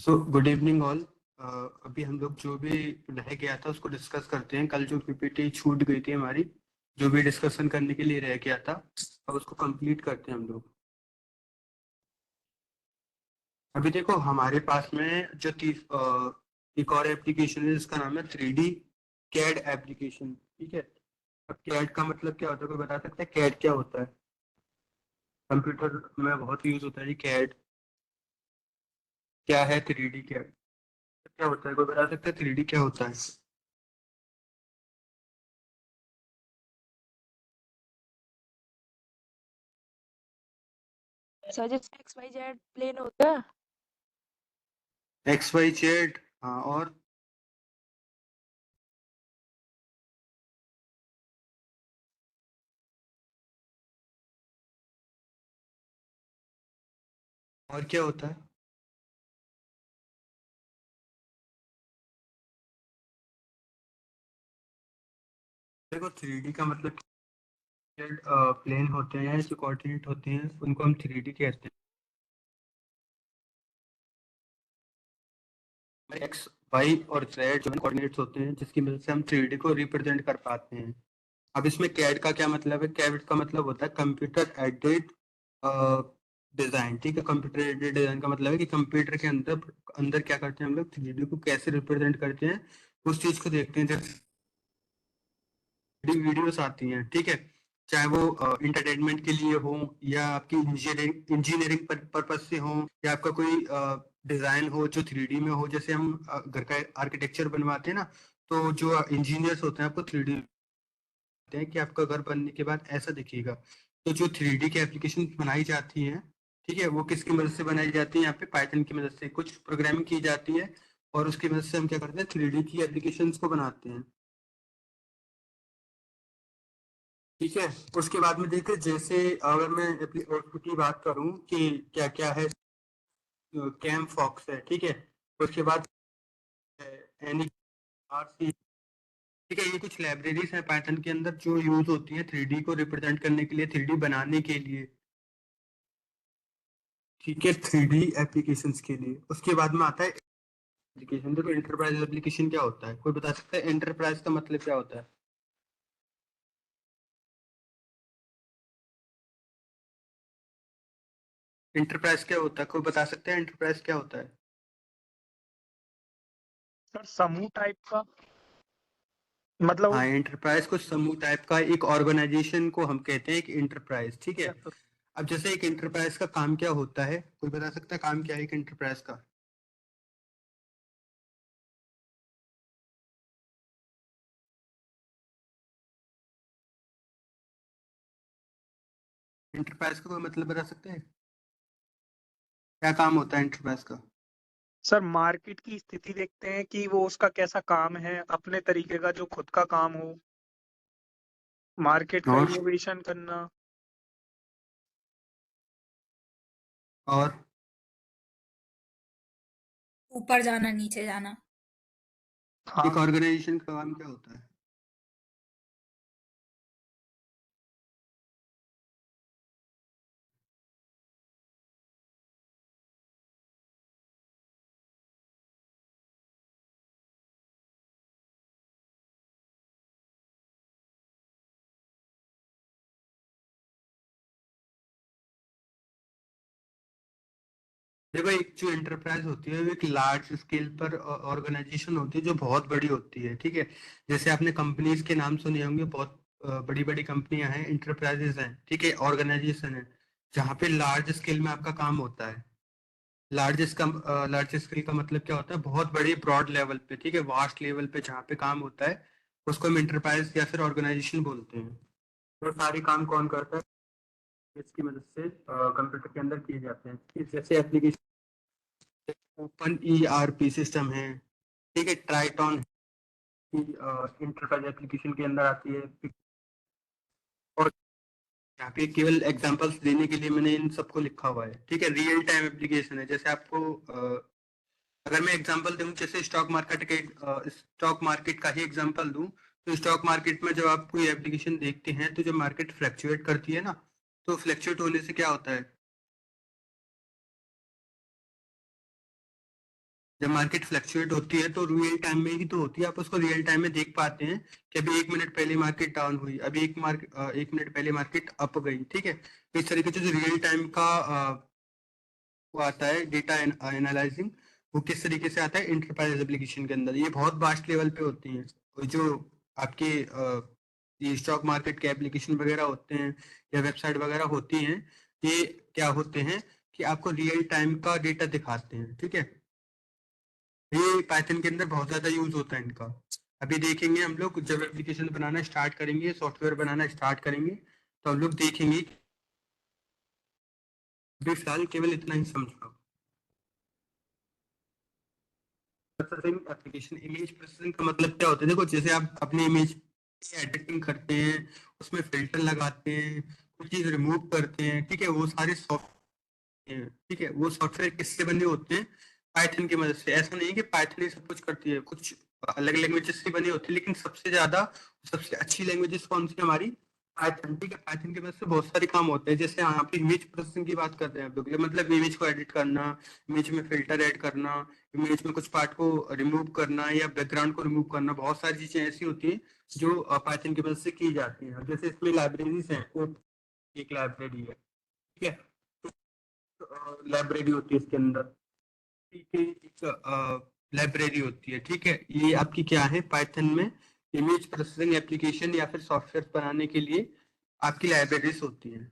So good evening all. अभी हम लोग जो भी रह गया था उसको डिस्कस करते हैं। कल जो पीपीटी छूट गई थी हमारी, जो भी डिस्कशन करने के लिए रह गया था, अब उसको कंप्लीट करते हैं हम लोग। अभी देखो हमारे पास में जो एक और एप्लीकेशन है जिसका नाम है 3D कैड एप्लीकेशन। ठीक है। अब कैड का मतलब क्या होता है, कोई बता सकता है कैड क्या होता है? कंप्यूटर में बहुत यूज होता है जी कैड। क्या है 3D कैड? क्या होता है, कोई बता सकता है 3D क्या होता है? सर जैसे एक्स वाई जेड प्लेन होता है। X Y Z. हाँ, और क्या होता है? देखो 3D का मतलब प्लेन होते हैं, जो कोऑर्डिनेट होते हैं उनको हम 3D कहते हैं। एक्स वाई और जेड जो कोऑर्डिनेट्स होते हैं जिसकी मदद से हम 3D को रिप्रेजेंट कर पाते हैं। अब इसमें कैड का क्या मतलब है? कैड का मतलब होता है कंप्यूटर एडेड डिजाइन। ठीक है, कंप्यूटर एडेड डिजाइन का मतलब है कि कंप्यूटर के अंदर अंदर क्या करते हैं हम लोग, 3D को कैसे रिप्रेजेंट करते हैं उस चीज को देखते हैं। जैसे वीडियोस आती हैं, ठीक है, चाहे वो इंटरटेनमेंट के लिए हो या आपकी इंजीनियरिंग इंजीनियरिंग पर्पज से हो, या आपका कोई डिजाइन हो जो 3D में हो। जैसे हम घर का आर्किटेक्चर बनवाते हैं ना, तो जो इंजीनियर्स होते हैं आपको 3D हैं कि आपका घर बनने के बाद ऐसा दिखेगा। तो जो 3D की एप्लीकेशन बनाई जाती हैं, ठीक है, वो किसकी मदद से बनाई जाती है? यहाँ पे पाइथन की मदद से कुछ प्रोग्रामिंग की जाती है, और उसकी मदद से हम क्या करते हैं, 3D की एप्लीकेशंस को बनाते हैं। ठीक है। उसके बाद में देखिए, जैसे अगर मैं आउटपुट की बात करूं कि क्या क्या है, कैम फॉक्स है, ठीक है, उसके बाद एनी आर सी। ठीक है, ये कुछ लाइब्रेरीज हैं पाइथन के अंदर जो यूज होती है 3D को रिप्रेजेंट करने के लिए, 3D बनाने के लिए। ठीक है, 3D एप्लीकेशंस के लिए। उसके बाद में आता है एप्लीकेशन। देखो एंटरप्राइज एप्लीकेशन क्या होता है, कोई बता सकता है एंटरप्राइज का मतलब क्या होता है? एंटरप्राइज क्या होता है, कोई बता सकता है एंटरप्राइज क्या होता है? सर समूह टाइप का मतलब। हाँ, एंटरप्राइज को समूह टाइप का एक ऑर्गेनाइजेशन को हम कहते हैं एक एंटरप्राइज। ठीक है। अब जैसे एक एंटरप्राइज का काम क्या होता है, कोई बता सकता है काम क्या है एक एंटरप्राइज का? एंटरप्राइज का कोई मतलब बता सकते हैं, क्या काम होता है एंटरप्राइज का? सर मार्केट की स्थिति देखते हैं कि वो उसका कैसा काम है, अपने तरीके का जो खुद का काम हो, मार्केट का और इनोवेशन करना। और ऊपर जाना नीचे जाना। एक हाँ ऑर्गेनाइजेशन का काम क्या होता है? देखो एक जो एंटरप्राइज होती है वो एक लार्ज स्केल पर ऑर्गेनाइजेशन होती है जो बहुत बड़ी होती है। ठीक है। जैसे आपने कंपनीज के नाम सुने होंगे, बहुत बड़ी बड़ी कंपनियां हैं, इंटरप्राइजेस हैं, ठीक है, ऑर्गेनाइजेशन है, जहाँ पे लार्ज स्केल में आपका काम होता है। लार्ज स्केल का मतलब क्या होता है? बहुत बड़ी ब्रॉड लेवल पे, ठीक है, वास्ट लेवल पे जहाँ पे काम होता है उसको हम इंटरप्राइज या फिर ऑर्गेनाइजेशन बोलते हैं। तो सारे काम कौन करता है? इसकी मदद से कंप्यूटर के अंदर किए जाते हैं। जैसे एप्लीकेशन ओपन ईआरपी सिस्टम है, ठीक है, ट्राइटॉन की इंटरप्राइज एप्लीकेशन के अंदर आती है। और यहाँ पे केवल एग्जांपल्स देने के लिए मैंने इन सबको लिखा हुआ है। ठीक है, रियल टाइम एप्लीकेशन है। जैसे आपको अगर मैं एग्जांपल दूं, जैसे स्टॉक मार्केट का ही एग्जांपल दूं, तो स्टॉक मार्केट में जब आप कोई एप्लीकेशन देखते हैं तो जब मार्केट फ्लक्चुएट करती है ना, तो फ्लक्चुएट होने से क्या होता है? जब मार्केट फ्लक्चुएट होती है तो रियल टाइम में ही तो होती है, आप उसको रियल टाइम में देख पाते हैं कि अभी 1 मिनट पहले मार्केट डाउन हुई, अभी 1 मिनट पहले मार्केट अप गई, ठीक है। तो इस तरीके से जो रियल टाइम का वो आता है डेटा एनालाइजिंग, वो किस तरीके से आता है इंटरप्राइज एप्लीकेशन के अंदर। ये बहुत वास्ट लेवल पे होती हैं। और जो आपके ये स्टॉक मार्केट के एप्लीकेशन वगैरह होते हैं या वेबसाइट वगैरह होती हैं, ये क्या होते हैं कि आपको रियल टाइम का डेटा दिखाते हैं, ठीक है। ये पाइथन के अंदर बहुत ज्यादा यूज होता है इनका। अभी देखेंगे हम लोग जब एप्लीकेशन बनाना स्टार्ट करेंगे, सॉफ्टवेयर बनाना स्टार्ट करेंगे, तो हम लोग देखेंगे। अभी फिलहाल केवल इतना ही समझो। प्रोसेसिंग एप्लीकेशन, इमेज प्रोसेसिंग का मतलब क्या होता है? देखो, जैसे आप अपनी इमेज एडिटिंग करते हैं, उसमें फिल्टर लगाते हैं, कुछ चीज रिमूव करते हैं, ठीक है, वो सारे सॉफ्टवेयर, ठीक है, वो सॉफ्टवेयर किससे बने होते हैं? पाइथन की मदद से। ऐसा नहीं है कि पाइथन ही सब कुछ करती है, कुछ अलग लैंग्वेजेस से बनी होती है, लेकिन सबसे ज्यादा सबसे अच्छी लैंग्वेजेस कौन सी है? हमारी पाइथन, ठीक है। पाइथन की मदद से बहुत सारे काम होते हैं। जैसे यहाँ पे इमेज प्रोसेसिंग की बात कर रहे हैं आप लोग, मतलब इमेज को एडिट करना, इमेज में फिल्टर ऐड करना, इमेज में कुछ पार्ट को रिमूव करना या बैकग्राउंड को रिमूव करना, बहुत सारी चीजें ऐसी होती हैं जो पाइथन की मदद से की जाती हैं। जैसे इसमें लाइब्रेरीज हैं, एक लाइब्रेरी है, ठीक है, लाइब्रेरी होती है इसके अंदर, ठीक है, एक लाइब्रेरी होती है, ठीक है। ये आपकी क्या है? पाइथन में इमेज प्रोसेसिंग एप्लीकेशन या फिर सॉफ्टवेयर बनाने के लिए आपकी लाइब्रेरीज होती हैं।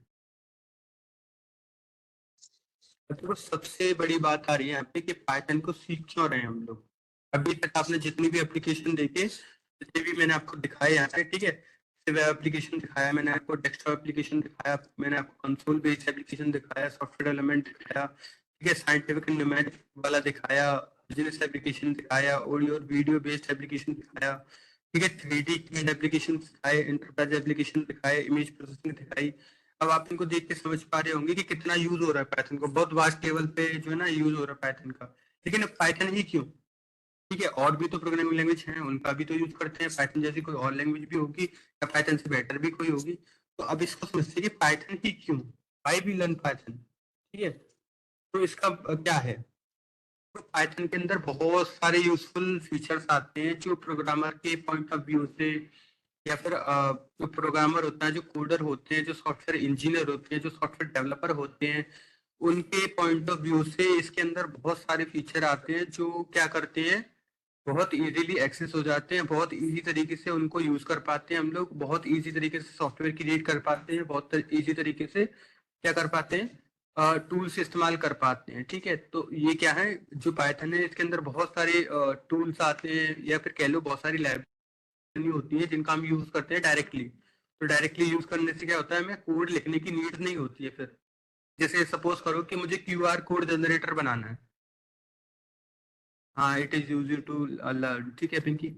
तो सबसे बड़ी बात आ रही है यहाँ पे कि पाइथन को सीख क्यों रहे हैं हम लोग। अभी तक आपने जितनी भी एप्लीकेशन देखे, जितने भी मैंने आपको दिखाए यहाँ पे, ठीक है, वेब एप्लीकेशन दिखाया मैंने आपको, डेस्कटॉप एप्लीकेशन दिखाया, मैंने आपको कंसोल बेस्ड एप्लीकेशन दिखाया, सॉफ्टवेयर डेवलपमेंट दिखाया, ठीक है, साइंटिफिक एंड न्यूमेरिक वाला दिखाया, बिजनेस एप्लीकेशन दिखाया, ऑडियो और वीडियो बेस्ड एप्लीकेशन दिखाया, ठीक है, 3D कैड एप्लीकेशन दिखाए, इंटरप्राइज एप्लीकेशन दिखाए, इमेज प्रोसेसिंग दिखाई। अब आप इनको देख के समझ पा रहे होंगे कि कितना यूज हो रहा है पाइथन को, बहुत वास्ट लेवल पे जो है ना यूज हो रहा है पाइथन का। लेकिन पाइथन ही क्यों? ठीक है, और भी तो प्रोग्रामिंग लैंग्वेज है, उनका भी तो यूज करते हैं। पाइथन जैसी कोई और लैंग्वेज भी होगी या पाइथन से बेटर भी कोई होगी। तो अब इसको समझते हैं कि पाइथन ही क्यों, वाई वी लर्न पाइथन, ठीक है। तो इसका क्या है? तो पाइथन के अंदर बहुत सारे यूजफुल फीचर्स आते हैं जो प्रोग्रामर के पॉइंट ऑफ व्यू से, या फिर जो प्रोग्रामर होता है, जो कोडर होते हैं, जो सॉफ्टवेयर इंजीनियर होते हैं, जो सॉफ्टवेयर डेवलपर होते हैं, उनके पॉइंट ऑफ व्यू से इसके अंदर बहुत सारे फीचर आते हैं जो क्या करते हैं, बहुत इजीली एक्सेस हो जाते हैं, बहुत इजी तरीके से उनको यूज कर पाते हैं हम लोग, बहुत इजी तरीके से सॉफ्टवेयर क्रिएट कर पाते हैं, बहुत इजी तरीके से क्या कर पाते हैं, टूल्स इस्तेमाल कर पाते हैं, ठीक है। तो ये क्या है, जो पाइथन है इसके अंदर बहुत सारे टूल्स आते हैं, या फिर कह लो बहुत सारी लाइब्रेरी होती है जिनका हम यूज करते हैं डायरेक्टली। तो डायरेक्टली यूज करने से क्या होता है, हमें कोड लिखने की नीड नहीं होती है फिर। जैसे सपोज करो कि मुझे क्यूआर कोड जनरेटर बनाना है, हाँ, it is use to learn, ठीक है पिंकी।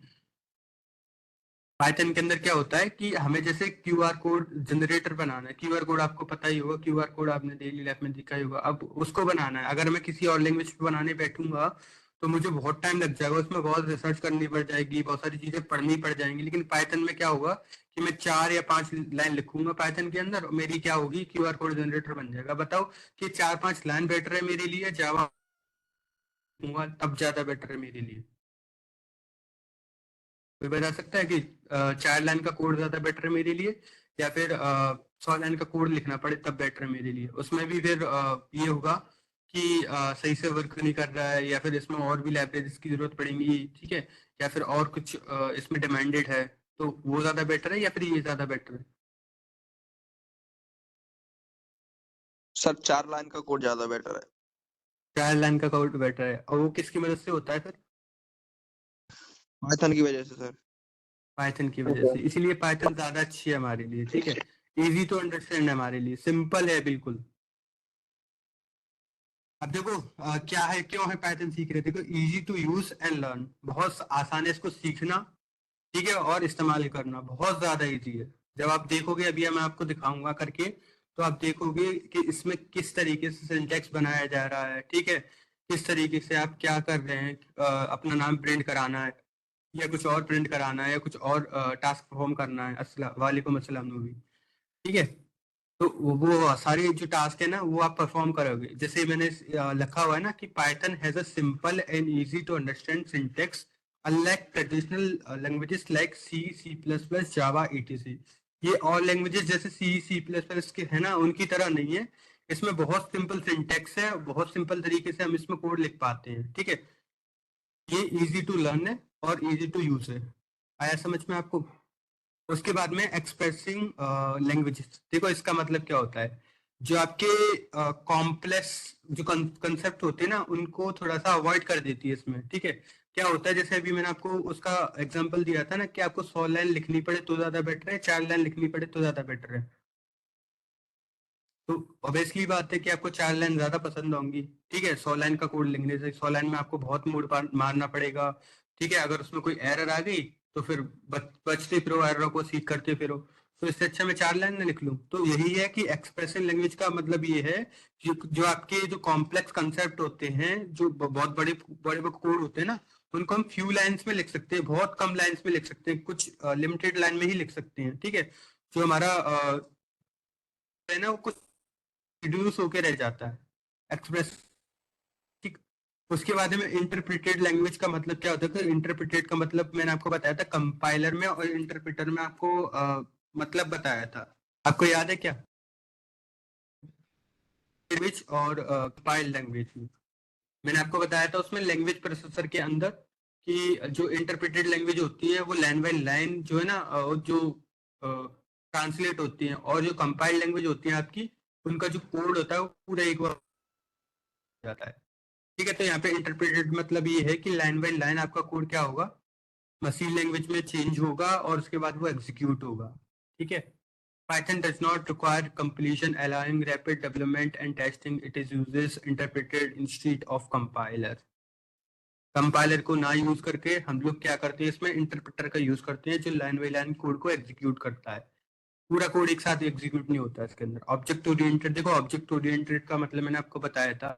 पाइथन के अंदर क्या होता है कि हमें जैसे क्यूआर कोड जनरेटर बनाना है, क्यूआर कोड आपको पता ही होगा, क्यूआर कोड आपने डेली लाइफ में देखा ही होगा। अब उसको बनाना है, अगर मैं किसी और लैंग्वेज पे बनाने बैठूंगा तो मुझे बहुत टाइम लग जाएगा, उसमें बहुत रिसर्च करनी पड़ जाएगी, बहुत सारी चीजें पढ़नी पड़ जाएंगी। लेकिन पाइथन में क्या होगा कि मैं 4 या 5 लाइन लिखूंगा पाइथन के अंदर, और मेरी क्या होगी, क्यूआर कोड जनरेटर बन जाएगा। बताओ कि 4-5 लाइन बेटर है मेरे लिए, जावा तब ज्यादा बेटर है मेरे लिए? कोई बता सकता है कि 4 लाइन का कोड ज्यादा बेटर है मेरे लिए, या फिर 100 लाइन का कोड लिखना पड़े तब बेटर है मेरे लिए? उसमें भी फिर ये होगा कि सही से वर्क नहीं कर रहा है, या फिर इसमें और भी लाइब्रेरीज की जरूरत पड़ेगी, ठीक है, या फिर और कुछ इसमें डिमांडेड है, तो वो ज्यादा बेटर है या फिर ये ज्यादा बेटर है? सर 4 लाइन का कोड ज्यादा बेटर है। 4 लाइन का कोड बेटर है, और वो किसकी मदद से होता है फिर? पाइथन की वजह से सर। पाइथन की वजह से। इसीलिए पाइथन ज्यादा अच्छी है हमारे लिए, ठीक है, इजी टू अंडरस्टैंड है हमारे लिए, सिंपल है बिल्कुल। अब देखो क्या है, क्यों है पाइथन सीख रहे थे? देखो, easy to use and learn, बहुत आसान है इसको सीखना, ठीक है, और इस्तेमाल करना बहुत ज्यादा इजी है। जब आप देखोगे, अभी मैं आपको दिखाऊंगा करके, तो आप देखोगे कि इसमें किस तरीके से सिंटेक्स बनाया जा रहा है, ठीक है, किस तरीके से आप क्या कर रहे हैं, अपना नाम प्रिंट कराना है, या कुछ और प्रिंट कराना है, या कुछ और टास्क परफॉर्म करना है, अस्सलाम वालेकुम अस्सलाम नूरी, ठीक है। तो वो सारे जो टास्क है ना वो आप परफॉर्म करोगे। जैसे मैंने लिखा हुआ है ना कि Python has a simple and easy to understand syntax unlike traditional languages like C, C plus plus, Java, etc। ये और लैंग्वेजेस जैसे सी, सी प्लस प्लस के है ना उनकी तरह नहीं है। इसमें बहुत सिंपल सिंटेक्स है, बहुत सिंपल तरीके से हम इसमें कोड लिख पाते हैं। ठीक है, ये इजी टू लर्न है और इजी टू यूज है। आया समझ में आपको? उसके बाद में एक्सप्रेसिंग लैंग्वेज, देखो इसका मतलब क्या होता है। जो आपके कॉम्प्लेक्स जो कंसेप्ट होते हैं ना उनको थोड़ा सा अवॉइड कर देती है इसमें। ठीक है, क्या होता है जैसे अभी मैंने आपको उसका एग्जांपल दिया था ना कि आपको 100 लाइन लिखनी पड़े तो ज्यादा बेटर है, 4 लाइन लिखनी पड़े तो ज्यादा बेटर है। तो ऑब्वियसली बात है कि आपको 4 लाइन ज्यादा पसंद होंगी। ठीक है, 100 लाइन का कोड लिखने से 100 लाइन में आपको बहुत मूड मारना पड़ेगा। ठीक है, अगर उसमें कोई एरर आ गई तो फिर बचते फिरो, एरर को सीख करते फिरो। तो इससे अच्छा मैं 4 लाइन में लिख लूं। तो यही है कि एक्सप्रेशन लैंग्वेज का मतलब ये है कि जो आपके जो कॉम्प्लेक्स कंसेप्ट होते हैं, जो बहुत बड़े बड़े कोड होते हैं ना, उनको हम फ्यू लाइन्स में लिख सकते हैं, बहुत कम लाइन्स में लिख सकते हैं, कुछ लिमिटेड लाइन में ही लिख सकते हैं। ठीक है, जो हमारा है ना वो कुछ रिड्यूस होके रह जाता है एक्सप्रेस। ठीक, उसके बाद में इंटरप्रिटेड लैंग्वेज का मतलब क्या होता है? तो इंटरप्रिटेड का मतलब मैंने आपको बताया था कंपाइलर में और इंटरप्रिटर में, आपको मतलब बताया था। आपको याद है क्या? लैंग्वेज और कंपाइल लैंग्वेज में मैंने आपको बताया था उसमें लैंग्वेज प्रोसेसर के अंदर कि जो इंटरप्रिटेड लैंग्वेज होती है वो लाइन बाय लाइन जो है ना जो ट्रांसलेट होती है, और जो कंपाइल लैंग्वेज होती है आपकी, उनका जो कोड होता है वो पूरा एक बार जाता है। ठीक है, तो यहाँ पे इंटरप्रेटेड मतलब ये है कि लाइन बाय लाइन आपका कोड क्या होगा, मशीन लैंग्वेज में चेंज होगा और उसके बाद वो एग्जीक्यूट होगा। ठीक है, Python does not require completion, allowing rapid development and testing. It is uses interpreted instead of compiler. Compiler को ना यूज करके हम लोग क्या करते हैं, इसमें इंटरप्रेटर का यूज करते हैं जो लाइन बाय लाइन कोड को एग्जीक्यूट करता है। पूरा कोड एक साथ एग्जीक्यूट नहीं होता है इसके अंदर। ऑब्जेक्ट ओरिएंटेड, देखो ऑब्जेक्ट ओरिएंटेड का मतलब मैंने आपको बताया था,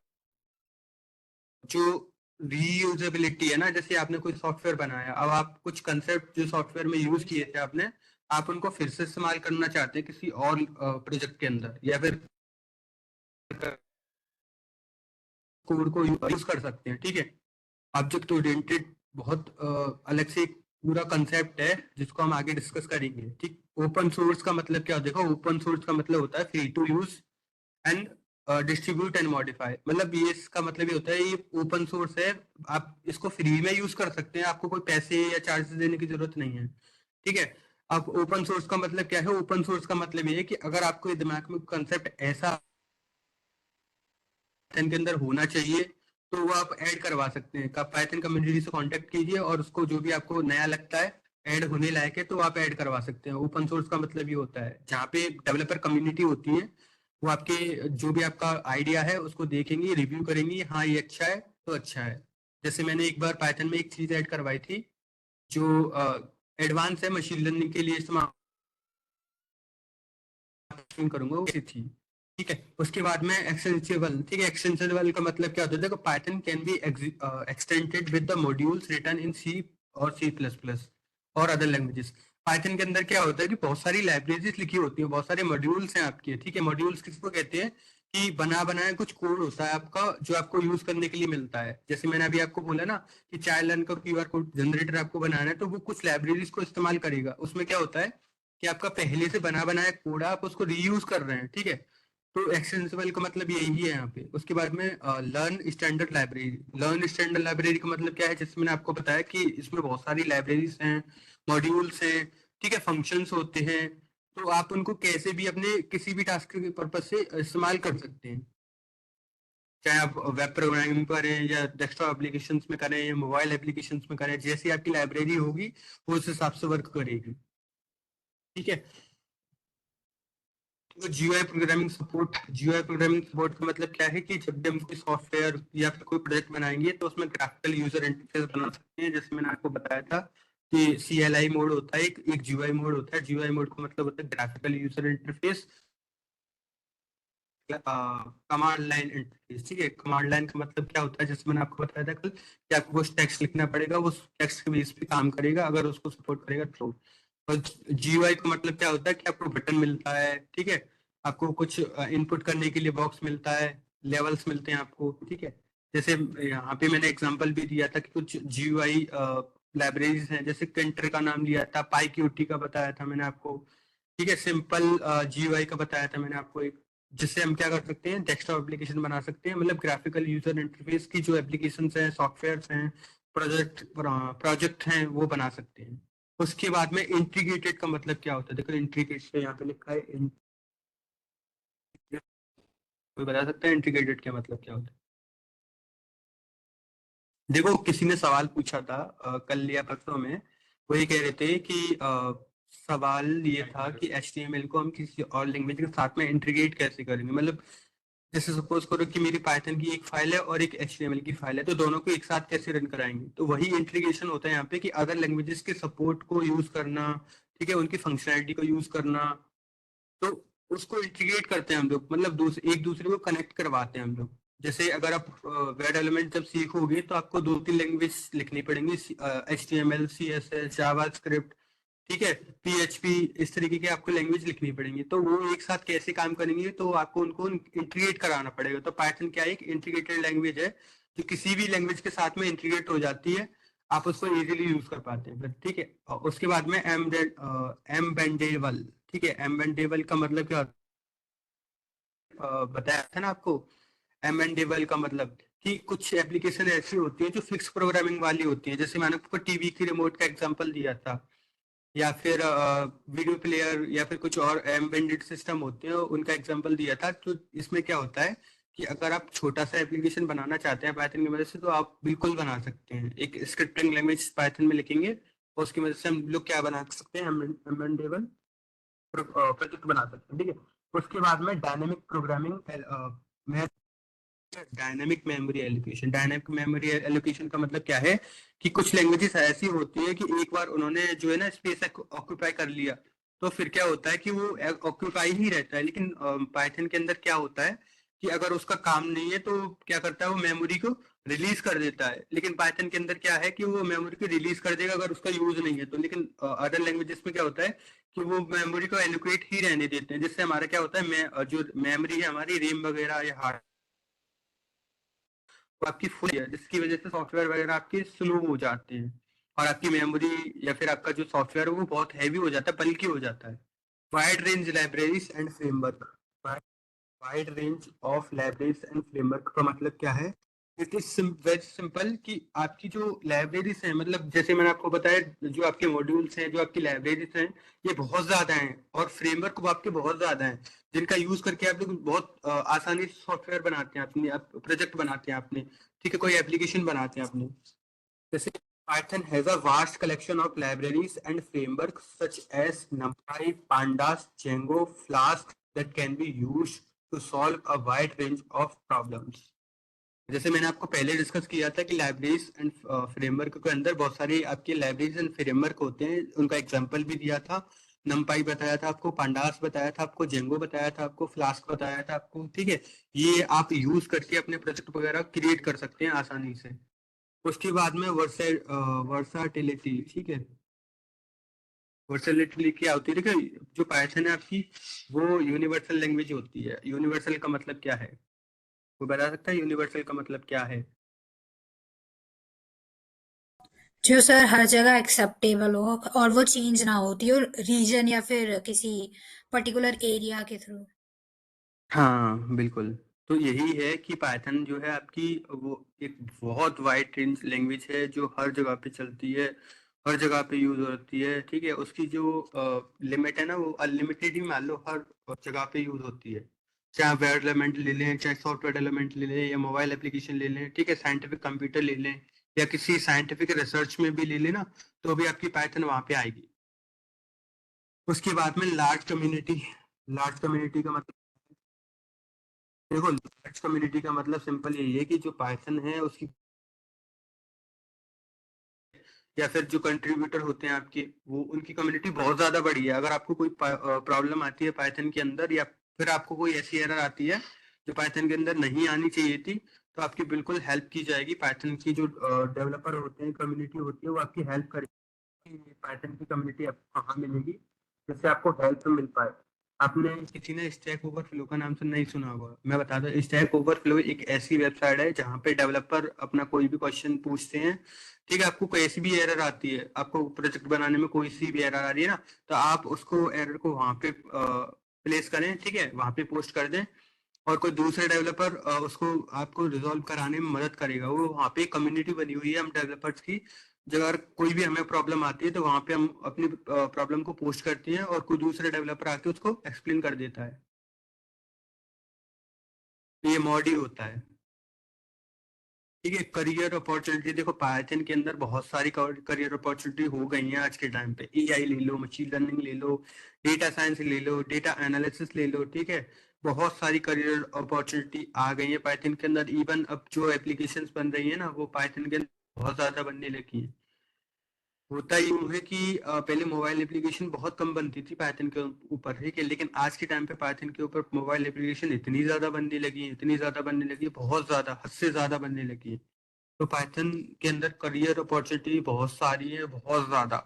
जो रीयूजेबिलिटी है ना, जैसे आपने कोई सॉफ्टवेयर बनाया, अब आप कुछ कंसेप्ट जो सॉफ्टवेयर में यूज किए थे आपने, आप उनको फिर से इस्तेमाल करना चाहते हैं किसी और प्रोजेक्ट के अंदर, या फिर कोड को यूज कर सकते हैं। ठीक है, ऑब्जेक्ट ओरिएंटेड बहुत अलग से एक पूरा कंसेप्ट है जिसको हम आगे डिस्कस करेंगे। ठीक, ओपन सोर्स का मतलब क्या होता है? देखो ओपन सोर्स का मतलब होता है free to use and distribute and modify. मतलब ये इसका मतलब ये होता है, ये ओपन सोर्स है, आप इसको फ्री में यूज कर सकते हैं, आपको कोई पैसे या चार्जेस देने की जरूरत नहीं है। ठीक है, अब ओपन सोर्स का मतलब क्या है? ओपन सोर्स का मतलब ये है कि अगर आपको ये दिमाग में कंसेप्ट ऐसा पाइथन के अंदर होना चाहिए तो वो आप ऐड करवा सकते हैं। पाइथन कम्युनिटी से कांटेक्ट कीजिए और उसको जो भी आपको नया लगता है ऐड होने लायक है तो आप ऐड करवा सकते हैं। ओपन सोर्स का मतलब ये होता है जहाँ पे डेवलपर कम्युनिटी होती है, वो आपके जो भी आपका आइडिया है उसको देखेंगे, रिव्यू करेंगे, हाँ ये अच्छा है तो अच्छा है। जैसे मैंने एक बार पाइथन में एक चीज ऐड करवाई थी जो एडवांस है, मशीन लर्निंग के लिए इस्तेमाल करूंगा, वो थी। ठीक है, उसके बाद में एक्सटेंसिबल। ठीक है, एक्सटेंसिबल का मतलब क्या होता है? देखो Python can be extended with the modules written in C और सी प्लस प्लस और अदर लैंग्वेजेस। पाइथन के अंदर क्या होता है कि बहुत सारी लाइब्रेरीज लिखी होती है, बहुत सारे मॉड्यूल्स हैं आपके। ठीक है, मॉड्यूल्स किसको कहते हैं? कि बना बनाया कुछ कोड होता है आपका जो आपको यूज करने के लिए मिलता है। जैसे मैंने अभी आपको बोला ना कि चाइल्ड लाइन का क्यूआर कोड जनरेटर आपको बनाना है, तो वो कुछ लाइब्रेरीज को इस्तेमाल करेगा। उसमें क्या होता है कि आपका पहले से बना बनाया कोड है, आप उसको रीयूज कर रहे हैं। ठीक है, तो एक्सटेंसिबल का मतलब यही है यहाँ पे। उसके बाद में learn standard library. Learn standard library का मतलब क्या है? जैसे मैंने आपको बताया कि इसमें बहुत सारी लाइब्रेरीज हैं, मॉड्यूल्स हैं, ठीक है, फंक्शंस होते हैं, तो आप उनको कैसे भी अपने किसी भी टास्क के पर्पज से इस्तेमाल कर सकते हैं। चाहे आप वेब प्रोग्रामिंग करें या डेस्कटॉप एप्लीकेशन में करें या मोबाइल एप्लीकेशन में करें, जैसी आपकी लाइब्रेरी होगी वो उस हिसाब से वर्क करेगी। ठीक है, तो जीयूआई प्रोग्रामिंग सपोर्ट का मतलब क्या है कि जब भी हम कोई सॉफ्टवेयर या फिर कोई प्रोजेक्ट बनाएंगे तो उसमें ग्राफिकल यूजर इंटरफेस बना सकते हैं। जैसे मैंने आपको बताया था कि CLI मोड होता है, एक जीयूआई मोड होता है। जीयूआई मोड का मतलब होता है graphical user interface, command line interface. ठीक है, कमांड लाइन का मतलब क्या होता है? जैसे मैंने आपको बताया था कल कि आपको कुछ टेक्स्ट लिखना पड़ेगा, वो टेक्स्ट के बेस पे काम करेगा अगर उसको सपोर्ट करेगा तो। और जीयूआई का मतलब क्या होता है कि आपको बटन मिलता है। ठीक है, आपको कुछ इनपुट करने के लिए बॉक्स मिलता है, लेवल्स मिलते हैं आपको, ठीक है। जैसे यहाँ पे मैंने एग्जांपल भी दिया था कि कुछ जीयूआई लाइब्रेरीज हैं, जैसे कंट्री का नाम लिया था, पाईक्यूटी का बताया था मैंने आपको, ठीक है। सिंपल जीयूआई का बताया था मैंने आपको एक, जिससे हम क्या कर सकते हैं, डेस्कटॉप एप्लीकेशन बना सकते हैं, मतलब ग्राफिकल यूजर इंटरफेस की जो एप्लीकेशन हैं, सॉफ्टवेयर हैं, प्रोजेक्ट हैं, वो बना सकते हैं। उसके बाद में इंटीग्रेटेड का मतलब क्या होता है, देखो इंटीग्रेटेड यहाँ पे लिखा है, कोई बता सकता है इंटीग्रेटेड क्या मतलब क्या होता है? देखो किसी ने सवाल पूछा था कल या परसों में, वो ये कह रहे थे कि सवाल ये था कि HTML को हम किसी और लैंग्वेज के साथ में इंटीग्रेट कैसे करेंगे, मतलब जैसे सपोज करो कि मेरी पाइथन की एक फाइल है और एक HTML की फाइल है, तो दोनों को एक साथ कैसे रन कराएंगे। तो वही इंटीग्रेशन होता है यहाँ पे कि अदर लैंग्वेजेस के सपोर्ट को यूज करना, ठीक है, उनकी फंक्शनैलिटी को यूज करना, तो उसको इंटीग्रेट करते हैं हम लोग, मतलब एक दूसरे को कनेक्ट करवाते हैं हम लोग। जैसे अगर आप वेब डेवलपमेंट जब सीखोगे तो आपको 2-3 लैंग्वेज लिखनी पड़ेंगी, HTML, CSS, जावास्क्रिप्ट, ठीक है, PHP, इस तरीके की आपको लैंग्वेज लिखनी पड़ेंगी। तो वो एक साथ कैसे काम करेंगे, तो आपको उनको इंटीग्रेट कराना पड़ेगा। तो पाइथन क्या है, एक इंटीग्रेटेड लैंग्वेज है जो किसी भी लैंग्वेज के साथ में इंटीग्रेट हो जाती है, आप उसको इजीली यूज कर पाते हैं फिर, ठीक है। और उसके बाद में एम्बेडेबल, ठीक है। एम्बेडेबल का मतलब क्या होता है, बताया था ना आपको। एम्बेडेबल का मतलब कि कुछ एप्लीकेशन ऐसी होती है जो फिक्स प्रोग्रामिंग वाली होती है, जैसे मैंने आपको टीवी की रिमोट का एग्जांपल दिया था, या फिर वीडियो प्लेयर, या फिर कुछ और एम्बेडेड सिस्टम होते हैं उनका एग्जांपल दिया था। तो इसमें क्या होता है कि अगर आप छोटा सा एप्लीकेशन बनाना चाहते हैं पाइथन की मदद से, तो आप बिल्कुल बना सकते हैं। एक स्क्रिप्टिंग लैंग्वेज पाइथन में लिखेंगे और उसकी मदद से हम लोग क्या बना सकते हैं, एम्बेडेबल प्रोजेक्ट बना सकते हैं, ठीक है। उसके बाद में डायनेमिक प्रोग्रामिंग में, dynamic memory allocation. Dynamic memory allocation का मतलब क्या है कि कुछ लैंग्वेजेस ऐसी होती है कि एक बार उन्होंने जो है ना स्पेस ऑक्यूपाई कर लिया, तो फिर क्या होता है कि वो ऑक्यूपाई ही रहता है। लेकिन पाइथन के अंदर क्या होता है कि अगर उसका काम नहीं है तो क्या करता है, वो मेमोरी को रिलीज कर देता है। लेकिन पाइथन के अंदर क्या है कि वो मेमोरी को रिलीज कर देगा अगर उसका यूज नहीं है तो। लेकिन अदर लैंग्वेजेस में क्या होता है कि वो मेमोरी को एलोकेट ही रहने देते हैं, जिससे हमारा क्या होता है, जो मेमोरी है हमारी, रैम वगैरह या हार्ड, वो आपकी फुल है, जिसकी वजह से सॉफ्टवेयर वगैरह आपके स्लो हो जाते हैं, और आपकी मेमोरी या फिर आपका जो सॉफ्टवेयर है वो बहुत हैवी हो जाता है, बल्कि हो जाता है। Wide range libraries and framework. Wide range of libraries and framework का मतलब क्या है, इट इज वेरी सिंपल कि आपकी जो लाइब्रेरीज हैं, मतलब जैसे मैंने आपको बताया, जो आपके मॉड्यूल्स हैं, जो आपकी लाइब्रेरीज हैं, ये बहुत ज्यादा हैं, और फ्रेमवर्क वो आपके बहुत ज्यादा हैं, जिनका यूज करके आप लोग बहुत आसानी से सॉफ्टवेयर बनाते हैं अपने, आप प्रोजेक्ट बनाते हैं अपने, ठीक है, कोई एप्लीकेशन बनाते हैं अपने। जैसे Python has a vast collection of libraries and frameworks such as NumPy, Pandas, Django, Flask that can be used to solve a wide range of problems. जैसे मैंने आपको पहले डिस्कस किया था कि लाइब्रेरीज एंड फ्रेमवर्क के अंदर बहुत सारे आपके लाइब्रेरीज एंड फ्रेमवर्क होते हैं, उनका एग्जांपल भी दिया था। नमपाई बताया था आपको, पांडास बताया था आपको, जेंगो बताया था आपको, फ्लास्क बताया था आपको, ठीक है। ये आप यूज करके अपने प्रोजेक्ट वगैरह क्रिएट कर सकते हैं आसानी से। उसके बाद में वर्साटिलिटी, ठीक है। वर्सेटिलिटी क्या होती है, देखिए जो पाइथन है आपकी, वो यूनिवर्सल लैंग्वेज होती है। यूनिवर्सल का मतलब क्या है, वो बता सकता है यूनिवर्सल का मतलब क्या है? जो सर हर जगह एक्सेप्टेबल हो और वो चेंज ना होती हो रीजन या फिर किसी पर्टिकुलर एरिया के थ्रू। हाँ बिल्कुल। तो यही है कि पाइथन जो है आपकी, वो एक बहुत वाइड रेंज लैंग्वेज है जो हर जगह पे चलती है, हर जगह पे यूज होती है, ठीक है। उसकी जो लिमिट है ना, वो अनलिमिटेड ही मान लो, हर जगह पे यूज होती है। चाहे वेब डेवलपमेंट ले लें, चाहे सॉफ्टवेयर डेवलपमेंट ले लें, या मोबाइल एप्लीकेशन ले लें, ठीक है, साइंटिफिक कंप्यूटर ले लें, या किसी साइंटिफिक रिसर्च में भी ले लें ना, तो भी आपकी पाइथन वहाँ पे आएगी। उसके बाद में लार्ज कम्युनिटी। लार्ज कम्युनिटी का मतलब, देखो लार्ज कम्युनिटी का मतलब सिंपल यही है कि जो पाइथन है उसकी, या फिर जो कंट्रीब्यूटर होते हैं आपके, वो उनकी कम्युनिटी बहुत ज्यादा बड़ी है। अगर आपको कोई प्रॉब्लम आती है पाइथन के अंदर, या फिर आपको कोई ऐसी एरर आती है जो पाइथन के अंदर नहीं आनी चाहिए थी, तो आपकी बिल्कुल हेल्प की जाएगी। पाइथन की जो डेवलपर होते हैं, कम्युनिटी होती है, वो आपकी हेल्प करेगी। पाइथन की कम्युनिटी आपको कहाँ मिलेगी जिससे आपको हेल्प मिल पाए। आपने किसी ने स्टैक ओवरफ्लो का नाम तो नहीं सुना होगा, मैं बता दूं। स्टैक ओवरफ्लो एक ऐसी वेबसाइट है जहाँ पे डेवलपर अपना कोई भी क्वेश्चन पूछते हैं, ठीक है। आपको कैसी भी एरर आती है, आपको प्रोजेक्ट बनाने में कोई सी भी एरर आ रही है ना, तो आप उसको एरर को वहाँ पे प्लेस करें, ठीक है, वहाँ पे पोस्ट कर दें, और कोई दूसरे डेवलपर उसको आपको रिजॉल्व कराने में मदद करेगा। वो वहाँ पे कम्युनिटी बनी हुई है हम डेवलपर्स की, जो अगर कोई भी हमें प्रॉब्लम आती है तो वहाँ पे हम अपनी प्रॉब्लम को पोस्ट करते हैं और कोई दूसरे डेवलपर आके उसको एक्सप्लेन कर देता है। तो ये मॉड ही होता है, ठीक है। करियर अपॉर्चुनिटी देखो, पाइथन के अंदर बहुत सारी करियर अपॉर्चुनिटी हो गई हैं आज के टाइम पे। एआई ले लो, मशीन लर्निंग ले लो, डेटा साइंस ले लो, डेटा एनालिसिस ले लो, ठीक है। बहुत सारी करियर अपॉर्चुनिटी आ गई है पाइथन के अंदर। इवन अब जो एप्लीकेशंस बन रही है ना, वो पाइथन के अंदर बहुत ज्यादा बनने लगी है। होता यूं है कि पहले मोबाइल एप्लीकेशन बहुत कम बनती थी पाइथन के ऊपर, ठीक है, लेकिन आज के टाइम पे पाइथन के ऊपर मोबाइल एप्लीकेशन इतनी ज्यादा बनने लगी है, इतनी ज्यादा बनने लगी है, बहुत ज्यादा, हद से ज्यादा बनने लगी है। तो पाइथन के अंदर करियर अपॉर्चुनिटी बहुत सारी है, बहुत ज्यादा।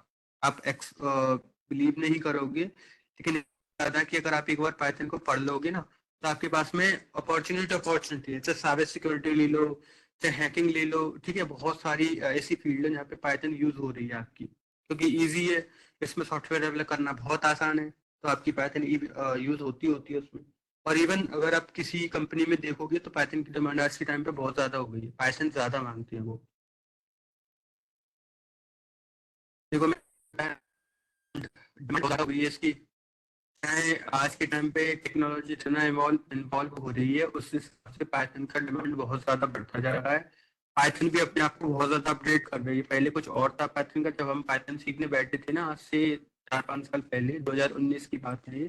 आप बिलीव नहीं करोगे, लेकिन ज्यादा कि अगर आप एक बार पाइथन को पढ़ लोगे ना, तो आपके पास में अपॉर्चुनिटी है। जैसे साइबर सिक्योरिटी ले लो, चाहे हैकिंग ले लो, ठीक है। बहुत सारी ऐसी फील्ड है जहाँ पे पाइथन यूज हो रही है आपकी, क्योंकि इजी है। इसमें सॉफ्टवेयर डेवलप करना बहुत आसान है, तो आपकी पाइथन यूज होती है उसमें। और इवन अगर आप किसी कंपनी में देखोगे तो पाइथन की डिमांड आज के टाइम पे बहुत ज्यादा हो गई है, पाइथन ज्यादा मांगते हैं वो। देखो मैं डिमांड बहुत ज्यादा हो गई है इसकी। आज के टाइम पे टेक्नोलॉजी इतना इन्वॉल्व हो रही है, उस हिसाब से पाइथन का डिमांड बहुत ज्यादा बढ़ता जा रहा है। पाइथन भी अपने आप को बहुत ज्यादा अपडेट कर रही है। पहले कुछ और था पाइथन का, जब हम पाइथन सीखने बैठे थे ना, आज से 4-5 साल पहले, 2019 की बात है ये,